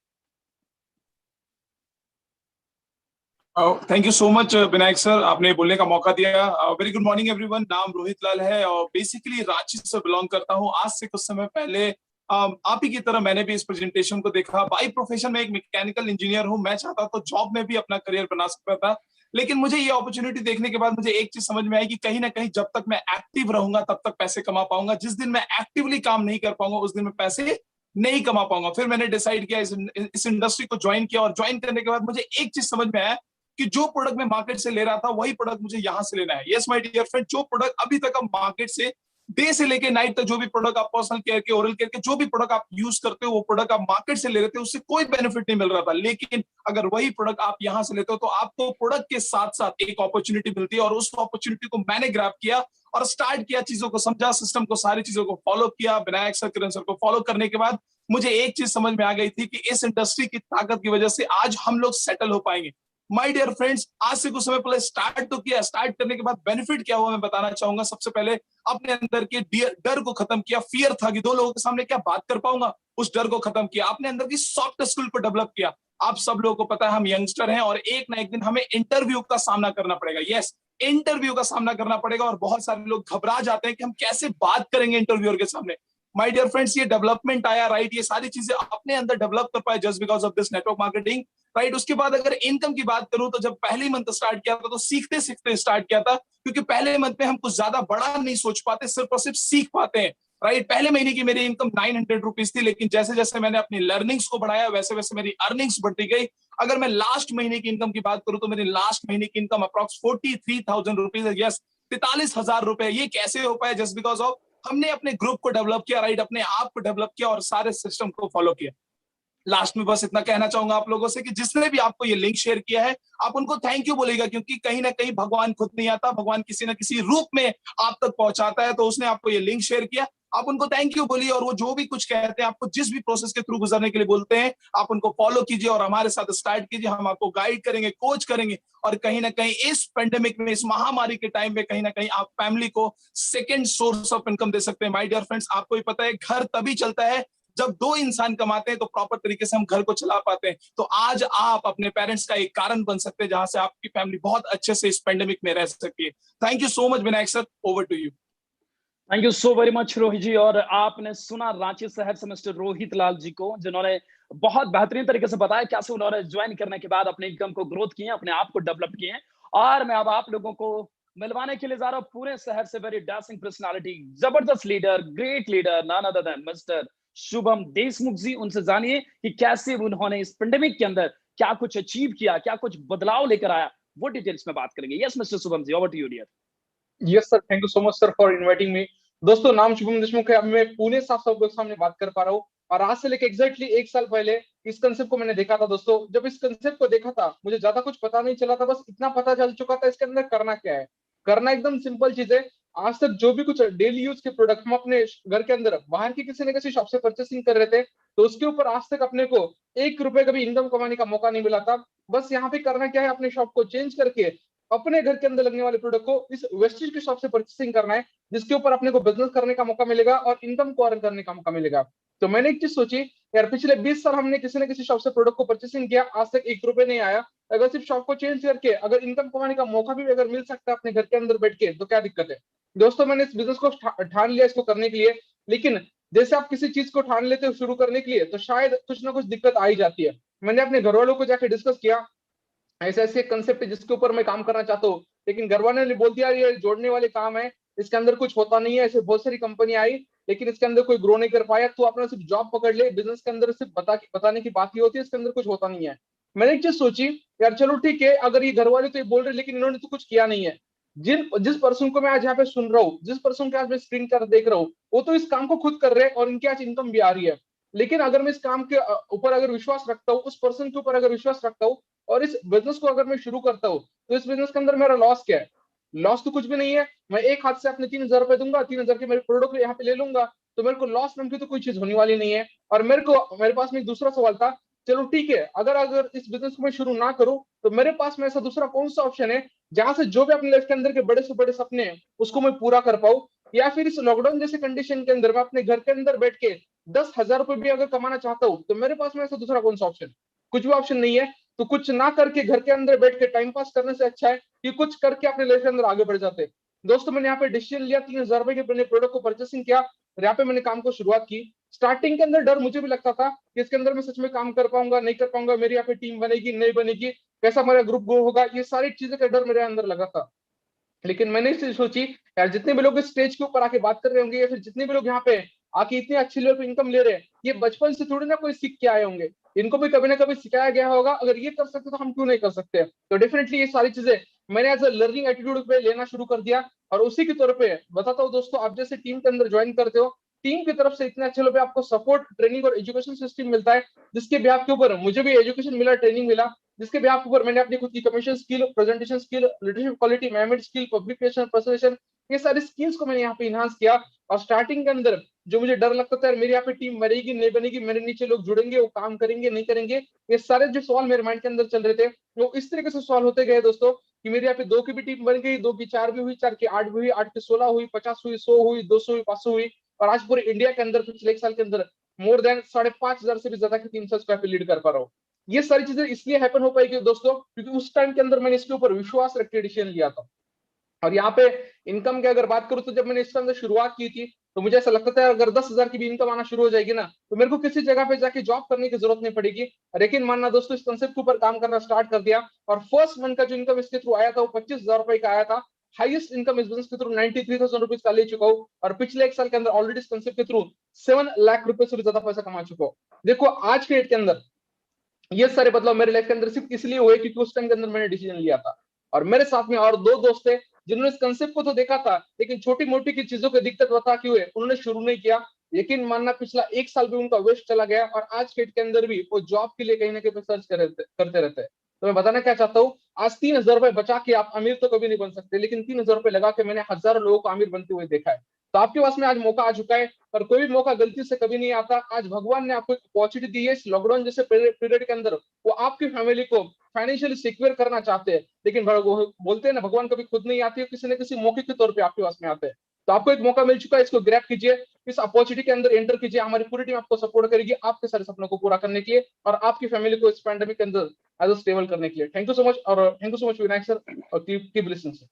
Thank you so much Vinayak sir, आपने बोलने का मौका दिया। Very good morning everyone. नाम रोहित लाल है और बेसिकली रांची से बिलोंग करता हूँ। आज से कुछ समय पहले आप ही की तरह मैंने भी इस प्रेजेंटेशन को देखा। बाई प्रोफेशन में एक मैकेनिकल इंजीनियर हूँ। मैं चाहता तो जॉब में भी अपना करियर बना सकता था, लेकिन मुझे ये अपॉर्चुनिटी देखने के बाद मुझे एक चीज समझ में आई कि कहीं ना कहीं जब तक मैं एक्टिव रहूंगा तब तक पैसे कमा पाऊंगा। जिस दिन मैं एक्टिवली काम नहीं कर पाऊंगा उस दिन मैं पैसे नहीं कमा पाऊंगा। फिर मैंने डिसाइड किया, इस इंडस्ट्री को ज्वाइन किया और ज्वाइन करने के बाद मुझे एक चीज समझ में आया कि जो प्रोडक्ट मैं मार्केट से ले रहा था वही प्रोडक्ट मुझे यहां से लेना है। यस माय डियर फ्रेंड, जो प्रोडक्ट अभी तक आप मार्केट से डे से लेके नाइट तक जो भी प्रोडक्ट आप पर्सनल केयर के, ओरल केयर के जो भी प्रोडक्ट आप यूज करते हो वो प्रोडक्ट आप मार्केट से ले रहे थे, उससे कोई बेनिफिट नहीं मिल रहा था। लेकिन अगर वही प्रोडक्ट आप यहां से लेते हो तो आपको प्रोडक्ट के साथ साथ एक अपॉर्चुनिटी मिलती है और उस अपॉर्चुनिटी को मैंने ग्रैब किया और स्टार्ट किया, चीजों को समझा, सिस्टम को, सारी चीजों को फॉलो किया। विनायक सर, किरण सर को फॉलो करने के बाद मुझे एक चीज समझ में आ गई थी कि इस इंडस्ट्री की ताकत की वजह से आज हम लोग सेटल हो पाएंगे। माय डियर फ्रेंड्स, आज से कुछ समय पहले स्टार्ट तो किया, स्टार्ट करने के बाद बेनिफिट क्या हुआ मैं बताना चाहूंगा। सबसे पहले अपने अंदर के डर को खत्म किया। फियर था कि 2 लोगों के सामने क्या बात कर पाऊंगा, उस डर को खत्म किया। अपने अंदर की सॉफ्ट स्किल को डेवलप किया। आप सब लोगों को पता है हम यंगस्टर हैं और एक ना एक दिन हमें इंटरव्यू का सामना करना पड़ेगा। यस, इंटरव्यू का सामना करना पड़ेगा और बहुत सारे लोग घबरा जाते हैं कि हम कैसे बात करेंगे इंटरव्यूअर के सामने। माय डियर फ्रेंड्स, ये डेवलपमेंट आया, राइट, ये सारी चीजें अपने अंदर डेवलप कर पाए just because of this network marketing, right. उसके बाद अगर इनकम की बात करूं तो जब पहले मंथ स्टार्ट किया था तो सीखते सीखते स्टार्ट किया था, क्योंकि पहले मंथ में हम कुछ ज्यादा बड़ा नहीं सोच पाते, सिर्फ और सिर्फ सीख पाते हैं, राइट। पहले महीने की मेरी इनकम 900 रुपीज थी, लेकिन जैसे जैसे मैंने अपनी लर्निंग्स को बढ़ाया वैसे वैसे मेरी अर्निंग्स बढ़ती गई। अगर मैं लास्ट महीने की इनकम की बात करूं तो मेरी लास्ट महीने की इनकम अप्रॉक्स 43,000 रुपीज है। यस, 43,000 रुपए। ये कैसे हो पाया? जस्ट बिकॉज ऑफ हमने अपने ग्रुप को डेवलप किया, राइट, अपने आप को डेवलप किया और सारे सिस्टम को फॉलो किया। लास्ट में बस इतना कहना चाहूंगा आप लोगों से कि जिसने भी आपको ये लिंक शेयर किया है आप उनको थैंक यू बोलेगा, क्योंकि कहीं ना कहीं भगवान खुद नहीं आता, भगवान किसी ना किसी रूप में आप तक पहुंचाता है। तो उसने आपको ये लिंक शेयर किया, आप उनको थैंक यू बोलिए और वो जो भी कुछ कहते हैं, आपको जिस भी प्रोसेस के थ्रू गुजरने के लिए बोलते हैं, आप उनको फॉलो कीजिए और हमारे साथ स्टार्ट कीजिए। हम आपको गाइड करेंगे, कोच करेंगे और कहीं ना कहीं इस पेंडेमिक में, इस महामारी के टाइम में कहीं ना कहीं आप फैमिली को सेकेंड सोर्स ऑफ इनकम दे सकते हैं। माय डियर फ्रेंड्स, आपको भी पता है घर तभी चलता है जब 2 इंसान कमाते हैं तो प्रॉपर तरीके से हम घर को चला पाते हैं। तो आज आप अपने पेरेंट्स का एक कारण बन सकते हैं जहां से आपकी फैमिली बहुत अच्छे से इस पेंडेमिक में रह सकती है। Thank you so much Vinayak sir, over to you. Thank you so very much Rohit ji. और आपने सुना रांची शहर से मिस्टर रोहित लाल जी को, जिन्होंने बहुत बेहतरीन तरीके से बताया कैसे उन्होंने ज्वाइन करने के बाद अपने इनकम को ग्रोथ किए, अपने आप को डेवलप किए। और मैं अब आप लोगों को मिलवाने के लिए जा रहा हूँ पूरे शहर से वेरी डैशिंग पर्सनालिटी, जबरदस्त leader, great leader, none other than mister Shubham Deshmukh ji. उनसे जानिए कि कैसे उन्होंने इस पेंडेमिक के अंदर क्या कुछ अचीव किया, क्या कुछ बदलाव लेकर आया, वो डिटेल्स में बात करेंगे। Yes mister Shubham ji, over to you dear. Yes sir, thank you so much sir for inviting me. दोस्तों, नाम शुभम देशमुख है। मैं पुणे से आप सबके सामने बात कर पा रहा हूँ और आज से लेकर एग्जैक्टली 1 साल पहले इस कंसेप्ट को मैंने देखा था। दोस्तों, जब इस कंसेप्ट को देखा था मुझे ज्यादा कुछ पता नहीं चला था, बस इतना पता चल चुका था इसके अंदर करना क्या है। करना एकदम सिंपल चीज है। आज तक जो भी कुछ डेली यूज के प्रोडक्ट हम अपने घर के अंदर बाहर की किसी न किसी शॉप से परचेसिंग कर रहे थे, तो उसके ऊपर आज तक अपने को 1 रुपए का भी इनकम कमाने का मौका नहीं मिला था। बस यहाँ पे करना क्या है, अपने शॉप को चेंज करके अपने घर के अंदर लगने वाले प्रोडक्ट को इस वेस्टेज के शॉप से परचेसिंग करना है, जिसके ऊपर अपने को बिजनेस करने का मौका मिलेगा और इनकम को अर्न करने का मौका मिलेगा। तो मैंने एक चीज सोची यार, पिछले 20 साल हमने किसी न किसी शॉप से प्रोडक्ट को परचेसिंग किया, आज तक 1 रुपए नहीं आया। अगर सिर्फ शॉप को चेंज करके अगर इनकम कमाने का मौका भी अगर मिल सकता है अपने घर के अंदर बैठ के, तो क्या दिक्कत है दोस्तों। मैंने इस बिजनेस को ठान लिया इसको करने के लिए, लेकिन जैसे आप किसी चीज को ठान लेते हो शुरू करने के लिए, तो शायद कुछ ना कुछ दिक्कत आ ही जाती है। मैंने अपने घर वालों को जाके डिस्कस किया, ऐसे ऐसे कंसेप्ट है जिसके ऊपर मैं काम करना चाहता हूँ, लेकिन घर वालों ने बोल दिया ये जोड़ने वाले काम है, इसके अंदर कुछ होता नहीं है। ऐसे बहुत सारी कंपनी आई, लेकिन इसके अंदर कोई ग्रो नहीं कर पाया। तो अपना सिर्फ जॉब पकड़ ले, बिजनेस के अंदर सिर्फ बताने की बात ही होती है, इसके अंदर कुछ होता नहीं है। मैंने एक चीज सोची यार, चलो ठीक है, अगर ये घर वाले तो ये बोल रहे, लेकिन इन्होंने तो कुछ किया नहीं है। जिस पर्सन को मैं आज यहाँ पे सुन रहा हूँ, जिस पर्सन के आज मैं स्क्रीन पर देख रहा हूँ, वो तो इस काम को खुद कर रहे हैं और इनके आज इनकम भी आ रही है। लेकिन अगर मैं इस काम के ऊपर अगर विश्वास रखता हूँ, उस पर्सन के ऊपर अगर विश्वास रखता हूँ और इस बिजनेस को अगर मैं शुरू करता हूँ, तो इस बिजनेस के अंदर मेरा लॉस क्या है? लॉस तो कुछ भी नहीं है। मैं एक हाथ से अपने 3,000 रुपए दूंगा, 3,000 के मेरे प्रोडक्ट यहाँ पे ले लूंगा, तो मेरे को लॉस नाम की तो कोई चीज होने वाली नहीं है। और मेरे पास में एक दूसरा सवाल था, चलो ठीक है, अगर इस बिजनेस को मैं शुरू ना करूं, तो मेरे पास में ऐसा दूसरा कौन सा ऑप्शन है जहां से जो भी अपने लाइफ के अंदर के बड़े से बड़े सपने हैं उसको मैं पूरा कर पाऊं? या फिर इस लॉकडाउन जैसे कंडीशन के अंदर मैं अपने घर के अंदर बैठ के 10,000 रुपए भी अगर कमाना चाहता हूँ, तो मेरे पास में ऐसा दूसरा कौन सा ऑप्शन? कुछ भी ऑप्शन नहीं है। तो कुछ ना करके घर के अंदर बैठ के टाइम पास करने से अच्छा है कि कुछ करके अपने लाइफ के अंदर आगे बढ़ जाते। दोस्तों मैंने यहाँ पे डिसीजन लिया, 3,000 रुपए के अपने प्रोडक्ट को परचेसिंग किया और यहाँ पे मैंने काम को शुरुआत की। स्टार्टिंग के अंदर डर मुझे भी लगता था कि इसके अंदर मैं सच में काम कर पाऊंगा नहीं कर पाऊंगा, मेरी यहाँ पे टीम बनेगी नहीं बनेगी, कैसा मेरा ग्रुप ग्रो होगा, ये सारी चीजें का डर मेरे अंदर लगा था। लेकिन मैंने इस चीज सोची यार, जितने भी लोग इस स्टेज के ऊपर आके बात कर रहे होंगे या फिर जितने भी लोग यहाँ पे आके इतने अच्छे लेवल पे इनकम ले रहे हैं, ये बचपन से थोड़ी ना कोई सीख के आए होंगे, इनको भी कभी ना कभी सिखाया गया होगा। अगर ये कर सकते तो हम क्यों नहीं कर सकते? तो डेफिनेटली ये सारी चीजें मैंने एज अ लर्निंग एटीट्यूड पे लेना शुरू कर दिया। और उसी के तौर पे बताता हूँ दोस्तों, आप जैसे टीम के अंदर ज्वाइन करते हो, टीम की तरफ से इतने अच्छे लोग आपको सपोर्ट, ट्रेनिंग और एजुकेशन सिस्टम मिलता है, जिसके भी आपके ऊपर मुझे भी एजुकेशन मिला, ट्रेनिंग मिला, जिसके भी आपके ऊपर मैंने अपनी खुद की communication skill, presentation skill, leadership quality, management skill, publication, presentation, ये सारी स्किल्स को मैंने यहाँ पे इनहांस किया। और स्टार्टिंग के अंदर जो मुझे डर लगता था मेरी यहाँ पे टीम बनेगी नहीं बनेगी, मेरे नीचे लोग जुड़ेंगे, वो काम करेंगे नहीं करेंगे, ये सारे जो सवाल मेरे माइंड के अंदर चल रहे थे, वो इस तरीके से सवाल होते गए दोस्तों कि मेरे यहाँ पे 2 की भी टीम बन गई, 2 की 4 भी हुई, 4 की 8 भी हुई, 8 की 16 हुई, 50 हुई, 100 हुई, 200 हुई, 500 हुई। और आज पूरे इंडिया के अंदर पिछले 1 साल के अंदर मोर देन 5,500 से भी ज्यादा की टीम से स्क्वायर लीड कर पा रहा हूँ। ये सारी चीजें इसलिए हैपन हो पाएगी दोस्तों, क्योंकि उस टाइम के अंदर मैंने इसके ऊपर विश्वास रख के डिसीजन लिया था। और यहाँ पे इनकम की अगर बात करूं, तो जब मैंने इसके अंदर शुरुआत की थी, तो मुझे ऐसा लगता था अगर 10,000 की भी इनकम आना शुरू हो जाएगी ना, तो मेरे को किसी जगह पे जाके जॉब करने की जरूरत नहीं पड़ेगी। लेकिन मानना दोस्तों, इस कंसेप्ट के ऊपर काम करना स्टार्ट कर दिया और फर्स्ट मंथ का जो इनकम इसके थ्रू आया था वो 25,000 रुपए का आया था। हाईएस्ट इनकम इस बिजनेस के थ्रू 93,000 रुपीज का ले चुका हूँ और पिछले 1 साल के अंदर ऑलरेडी इस कंसेप्ट के थ्रू 7 लाख रुपए से भी ज्यादा पैसा कमा चुका हूँ। देखो आज के डेट के अंदर ये सारे बदलाव मेरे लाइफ के अंदर सिर्फ इसलिए हुए क्योंकि उस टाइम के अंदर मैंने डिसीजन लिया था। और मेरे साथ में और 2 दोस्त थे जिन्होंने इस कंसेप्ट को तो देखा था, लेकिन छोटी मोटी की चीजों की दिक्कत बता के हुए उन्होंने शुरू नहीं किया। यकीन मानना पिछला 1 साल भी उनका वेस्ट चला गया और आज के डेट के अंदर भी वो जॉब के लिए कहीं ना कहीं सर्च करते रहते हैं। तो मैं बताना क्या चाहता हूँ, आज 3,000 रुपए बचा के आप अमीर तो कभी नहीं बन सकते, लेकिन 3,000 रुपए लगा के मैंने हजारों लोगों को अमीर बनते हुए देखा है। तो आपके पास में आज मौका आ चुका है और कोई भी मौका गलती से कभी नहीं आता। आज भगवान ने आपको एक अपॉर्चुनिटी दी है इस लॉकडाउन जैसे पीरियड के अंदर, वो आपकी फैमिली को फाइनेंशियली सिक्योर करना चाहते हैं, लेकिन वो बोलते हैं ना, भगवान कभी खुद नहीं आती है, किसी न किसी मौके के तौर पे आपके पास में आते हैं। तो आपको एक मौका मिल चुका है, इसको ग्रैब कीजिए, इस अपॉर्चुनिटी के अंदर एंटर कीजिए। हमारी पूरी टीम आपको सपोर्ट करेगी आपके सारे सपनों को पूरा करने के लिए और आपकी फैमिली को इस पैंडेमिक के अंदर एज अ स्टेबल करने के लिए। थैंक यू सो मच और thank you so much Vinayak sir और keep listening sir.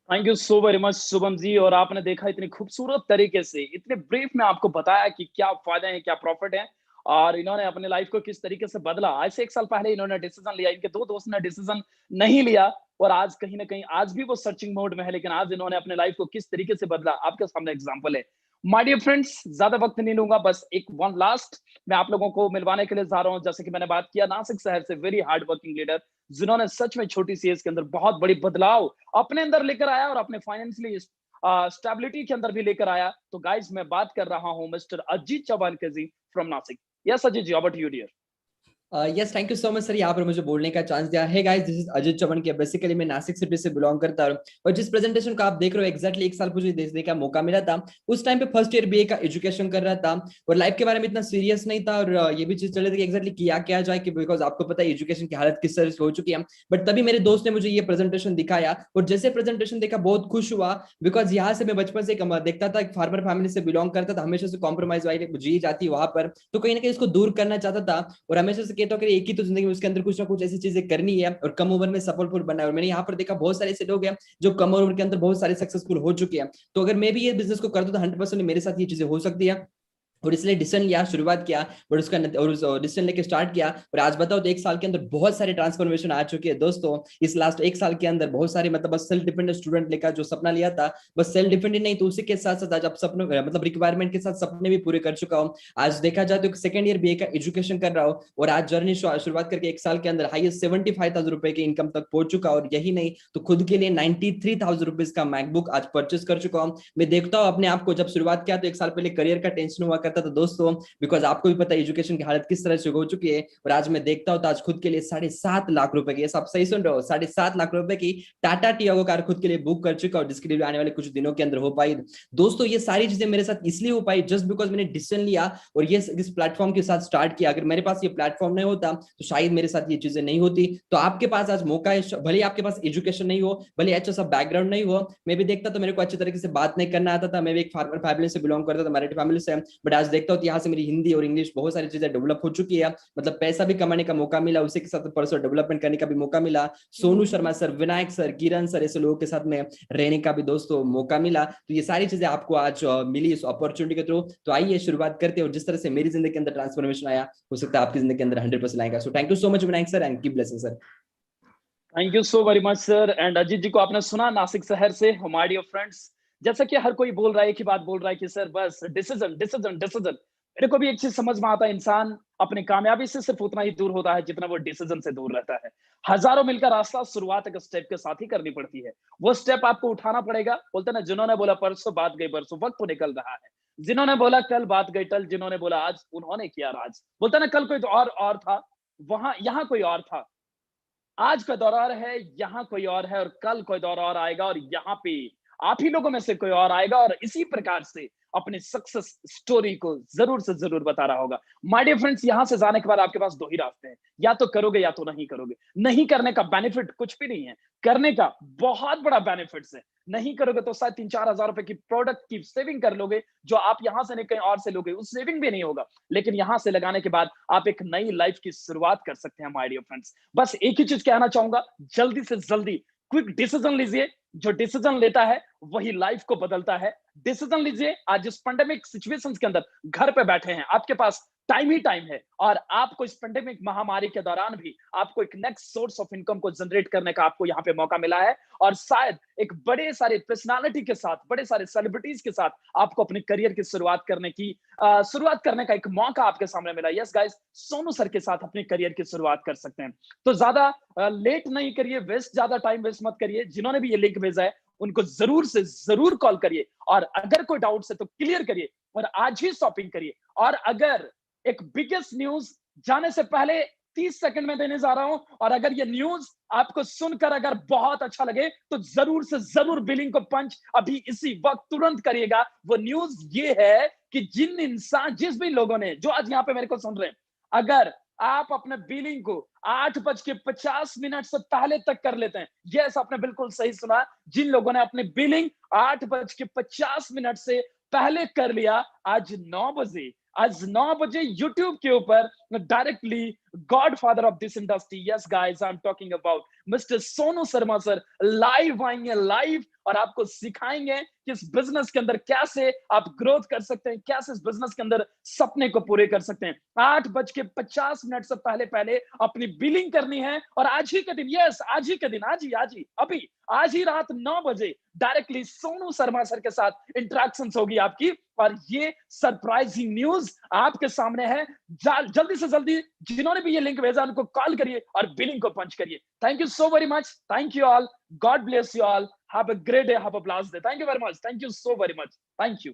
Thank you so very much Shubham ji. और आपने देखा इतनी खूबसूरत तरीके से, इतने ब्रीफ में आपको बताया कि क्या फायदे हैं, क्या प्रॉफिट है और इन्होंने अपने लाइफ को किस तरीके से बदला। आज से 1 साल पहले इन्होंने डिसीजन लिया, इनके 2 दोस्त ने डिसीजन नहीं लिया और आज कहीं ना कहीं आज भी वो सर्चिंग मोड में है, लेकिन आज इन्होंने अपने लाइफ को किस तरीके से बदला आपके सामने एग्जांपल है। माय डियर फ्रेंड्स, ज्यादा वक्त नहीं लूंगा, बस एक वन लास्ट मैं आप लोगों को मिलवाने के लिए जा रहा हूं। जैसे कि मैंने बात किया नासिक शहर से वेरी हार्ड वर्किंग लीडर, जिन्होंने सच में छोटी सी एज के अंदर बहुत बड़ी बदलाव अपने अंदर लेकर आया और अपने फाइनेंशियली स्टेबिलिटी के अंदर भी लेकर आया। तो गाइज मैं बात कर रहा हूं मिस्टर अजीत चौहान के ji from Nashik. Yes Ajit ji, over to you dear. Yes, thank you so much sir, यहाँ पर मुझे बोलने का चांस दिया है। Guys, this is Ajit Chaman K. Basically मैं नासिक सिटी से बिलोंग करता हूँ और जिस प्रेजेंटेशन को आप देख रहे हो एग्जैक्टली एक साल मुझे देखने का मौका मिला था। उस टाइम पे फर्स्ट ईयर बीए का एजुकेशन कर रहा था और लाइफ के बारे में इतना सीरियस नहीं था और ये भी चीज चल रही थी कि एग्जैक्टली किया क्या जाए, कि बिकॉज आपको पता है एजुकेशन की हालत किस तरह से हो चुकी है। बट तभी मेरे दोस्त ने मुझे ये प्रेजेंटेशन दिखाया और जैसे प्रेजेंटेशन देखा बहुत खुश हुआ, बिकॉज यहाँ से मैं बचपन से देखता था, फार्मर फैमिली से बिलोंग करता था, हमेशा से कॉम्प्रोमाइज जी जाती वहां पर, तो कहीं ना कहीं इसको दूर करना चाहता था और हमेशा से कहता हूँ कि एक ही तो जिंदगी में उसके अंदर कुछ ना कुछ ऐसी चीजें करनी है और कम उम्र में सफलपुर बनना है। और मैंने यहाँ पर देखा बहुत सारे ऐसे लोग हैं जो कम उम्र के अंदर बहुत सारे सक्सेसफुल हो चुके हैं। तो अगर मैं भी ये बिजनेस को करता तो 100% मेरे साथ ये चीजें हो सकती है और इसलिए डिसीजन लिया, शुरुआत किया और उसका डिसीजन लेके स्टार्ट किया। और आज बताओ तो एक साल के अंदर बहुत सारे ट्रांसफॉर्मेशन आ चुके हैं दोस्तों। इस लास्ट एक साल के अंदर बहुत सारे मतलब बस सेल्फ डिपेंडेंट स्टूडेंट लेकर जो सपना लिया था, बस सेल्फ डिपेंडेंट नहीं तो उसी के साथ साथ आज आप सपनों मतलब रिक्वायरमेंट के साथ सपने भी पूरे कर चुका हूँ। आज देखा जाए तो सेकंड ईयर बीए का एजुकेशन कर रहा हूँ और आज जर्नी शुरुआत करके एक साल के अंदर हाईएस्ट 75,000 रुपए की इनकम तक पहुंच चुका। और यही नहीं तो खुद के लिए 93,000 रुपीज का मैकबुक आज परचेस कर चुका हूँ। मैं देखता हूँ अपने आप को, जब शुरुआत किया तो एक साल पहले करियर का टेंशन हुआ करता था दोस्तों, बिकॉज आपको भी पता है एजुकेशन की हालत किस तरह से हो चुकी है। और आज मैं देखता हूं तो आज खुद के लिए 7.5 लाख रुपए की, आप सही सुन रहे हो, 7.5 लाख रुपए की टाटा टियागो कार खुद के लिए बुक कर चुका हूं, जिसके लिए आने वाले कुछ दिनों के अंदर हो पाई। दोस्तों ये सारी चीजें मेरे साथ इसलिए हो पाई जस्ट बिकॉज मैंने डिसीजन लिया और ये इस प्लेटफॉर्म के साथ स्टार्ट किया। अगर मेरे पास ये प्लेटफॉर्म नहीं होता तो शायद मेरे साथ ये चीजें नहीं होती। तो आपके पास आज मौका है, भले आपके पास एजुकेशन नहीं हो, भले अच्छा सा बैकग्राउंड नहीं हो। मैं भी देखता तो मेरे को अच्छे तरीके से बात नहीं करना आता था, मैं भी एक फार्मर फैमिली से बिलोंग करता था, मराठी फैमिली से, बट आज देखता हूँ यहाँ से मेरी हिंदी और इंग्लिश बहुत सारी चीजें डेवलप हो चुकी है। मतलब पैसा भी कमाने का मौका मिला, उसी के साथ पर्सनल डेवलपमेंट करने का भी मौका मिला। सोनू शर्मा सर, विनायक सर, किरण सर, ऐसे लोगों के साथ में रहने का भी दोस्तों मौका मिला। तो ये सारी चीजें आपको आज मिली इस अपॉर्चुनिटी के थ्रू। तो आइए शुरुआत करते हैं और जिस तरह से मेरी जिंदगी के अंदर ट्रांसफॉर्मेशन आया, हो सकता है आपकी जिंदगी के अंदर 100% आएगा। So thank you so much Vinayak sir and keep blessing sir. Thank you so very much sir. And Ajit ji को आपने सुना नासिक शहर से, माय डियर फ्रेंड्स, जैसा कि हर कोई बोल रहा है, एक ही बात बोल रहा है कि सर बस डिसीजन डिसीजन डिसीजन। मेरे को भी एक चीज समझ में आता है, इंसान अपनी कामयाबी से सिर्फ उतना ही दूर होता है जितना वो डिसीजन से दूर रहता है। हजारों मील का रास्ता शुरुआत एक स्टेप के साथ ही करनी पड़ती है। वो स्टेप आपको उठाना पड़ेगा। बोलते ना, जिन्होंने बोला परसों बात गई परसों, वक्त तो निकल रहा है। जिन्होंने बोला कल बात गई टल, जिन्होंने बोला आज, उन्होंने किया राज। बोलते ना, कल कोई तो और था, वहां यहाँ कोई और था। आज का दौर और है, यहाँ कोई और है, और कल कोई दौर और आएगा और यहाँ पे आप ही लोगों में से कोई और आएगा और इसी प्रकार से अपनी सक्सेस स्टोरी को जरूर से जरूर बता रहा होगा। माय डियर फ्रेंड्स, यहां से जाने के बाद आपके पास दो ही रास्ते हैं, या तो करोगे या तो नहीं करोगे। नहीं करने का बेनिफिट कुछ भी नहीं है, करने का बहुत बड़ा बेनिफिट्स है। नहीं करोगे तो शायद 3-4 हजार रुपए की प्रोडक्ट की सेविंग कर लोगे, जो आप यहां से नहीं कहीं और से लोगे, उस सेविंग भी नहीं होगा। लेकिन यहां से लगाने के बाद आप एक नई लाइफ की शुरुआत कर सकते हैं। माय डियर फ्रेंड्स, बस एक ही चीज कहना चाहूंगा, जल्दी से जल्दी क्विक डिसीजन लीजिए। जो डिसीजन लेता है वही लाइफ को बदलता है। डिसीजन लीजिए। आज इस पेंडेमिक सिचुएशंस के अंदर घर पे बैठे हैं, आपके पास टाइम ही टाइम है, और आपको इस पेंडेमिक महामारी के दौरान भी आपको एक नेक्स्ट सोर्स ऑफ इनकम को जनरेट करने का आपको यहाँ पे मौका मिला है। और शायद एक बड़े सारे पर्सनालिटी के साथ, बड़े सारे सेलिब्रिटीज के साथ आपको अपने करियर की शुरुआत करने का एक मौका आपके सामने मिला। यस गाइस, सोनू सर के साथ अपने करियर की शुरुआत कर सकते हैं। तो ज्यादा लेट नहीं करिए, ज्यादा टाइम वेस्ट मत करिए। जिन्होंने भी ये लिंक भेजा है उनको जरूर से जरूर कॉल करिए, और अगर कोई डाउट है तो क्लियर करिए और आज ही शॉपिंग करिए। और अगर एक बिगेस्ट न्यूज जाने से पहले 30 सेकंड में देने जा रहा हूं, और अगर ये न्यूज आपको सुनकर अगर बहुत अच्छा लगे तो जरूर से जरूर बिलिंग को पंच अभी इसी वक्त तुरंत करिएगा। वो न्यूज ये है कि जिस भी लोगों ने जो आज यहाँ पे मेरे को सुन रहे हैं, अगर आप अपने बिलिंग को 8:50 से पहले तक कर लेते हैं, यस आपने बिल्कुल सही सुना, जिन लोगों ने अपनी बिलिंग 8:50 से पहले कर लिया, आज 9 बजे YouTube के ऊपर directly godfather of this industry, yes guys I am talking about mister Sonu Sharma sir, live आएंगे लाइव और आपको सिखाएंगे कि इस बिजनेस के अंदर कैसे आप ग्रोथ कर सकते हैं, कैसे इस बिजनेस के अंदर सपने को पूरे कर सकते हैं। 8:50 से पहले अपनी बिलिंग करनी है, और आज ही के दिन, यस आज ही के दिन, आज ही रात 9 बजे डायरेक्टली सोनू शर्मा सर के साथ इंटरेक्शंस होगी आपकी, और ये सरप्राइजिंग न्यूज आपके सामने है। जल्दी से जल्दी जिन्होंने भी ये लिंक भेजा उनको कॉल करिए और बिलिंग को पंच करिए। Thank you so very much, thank you all, God bless you all, have a great day, have a blast day, thank you very much, thank you so very much, thank you.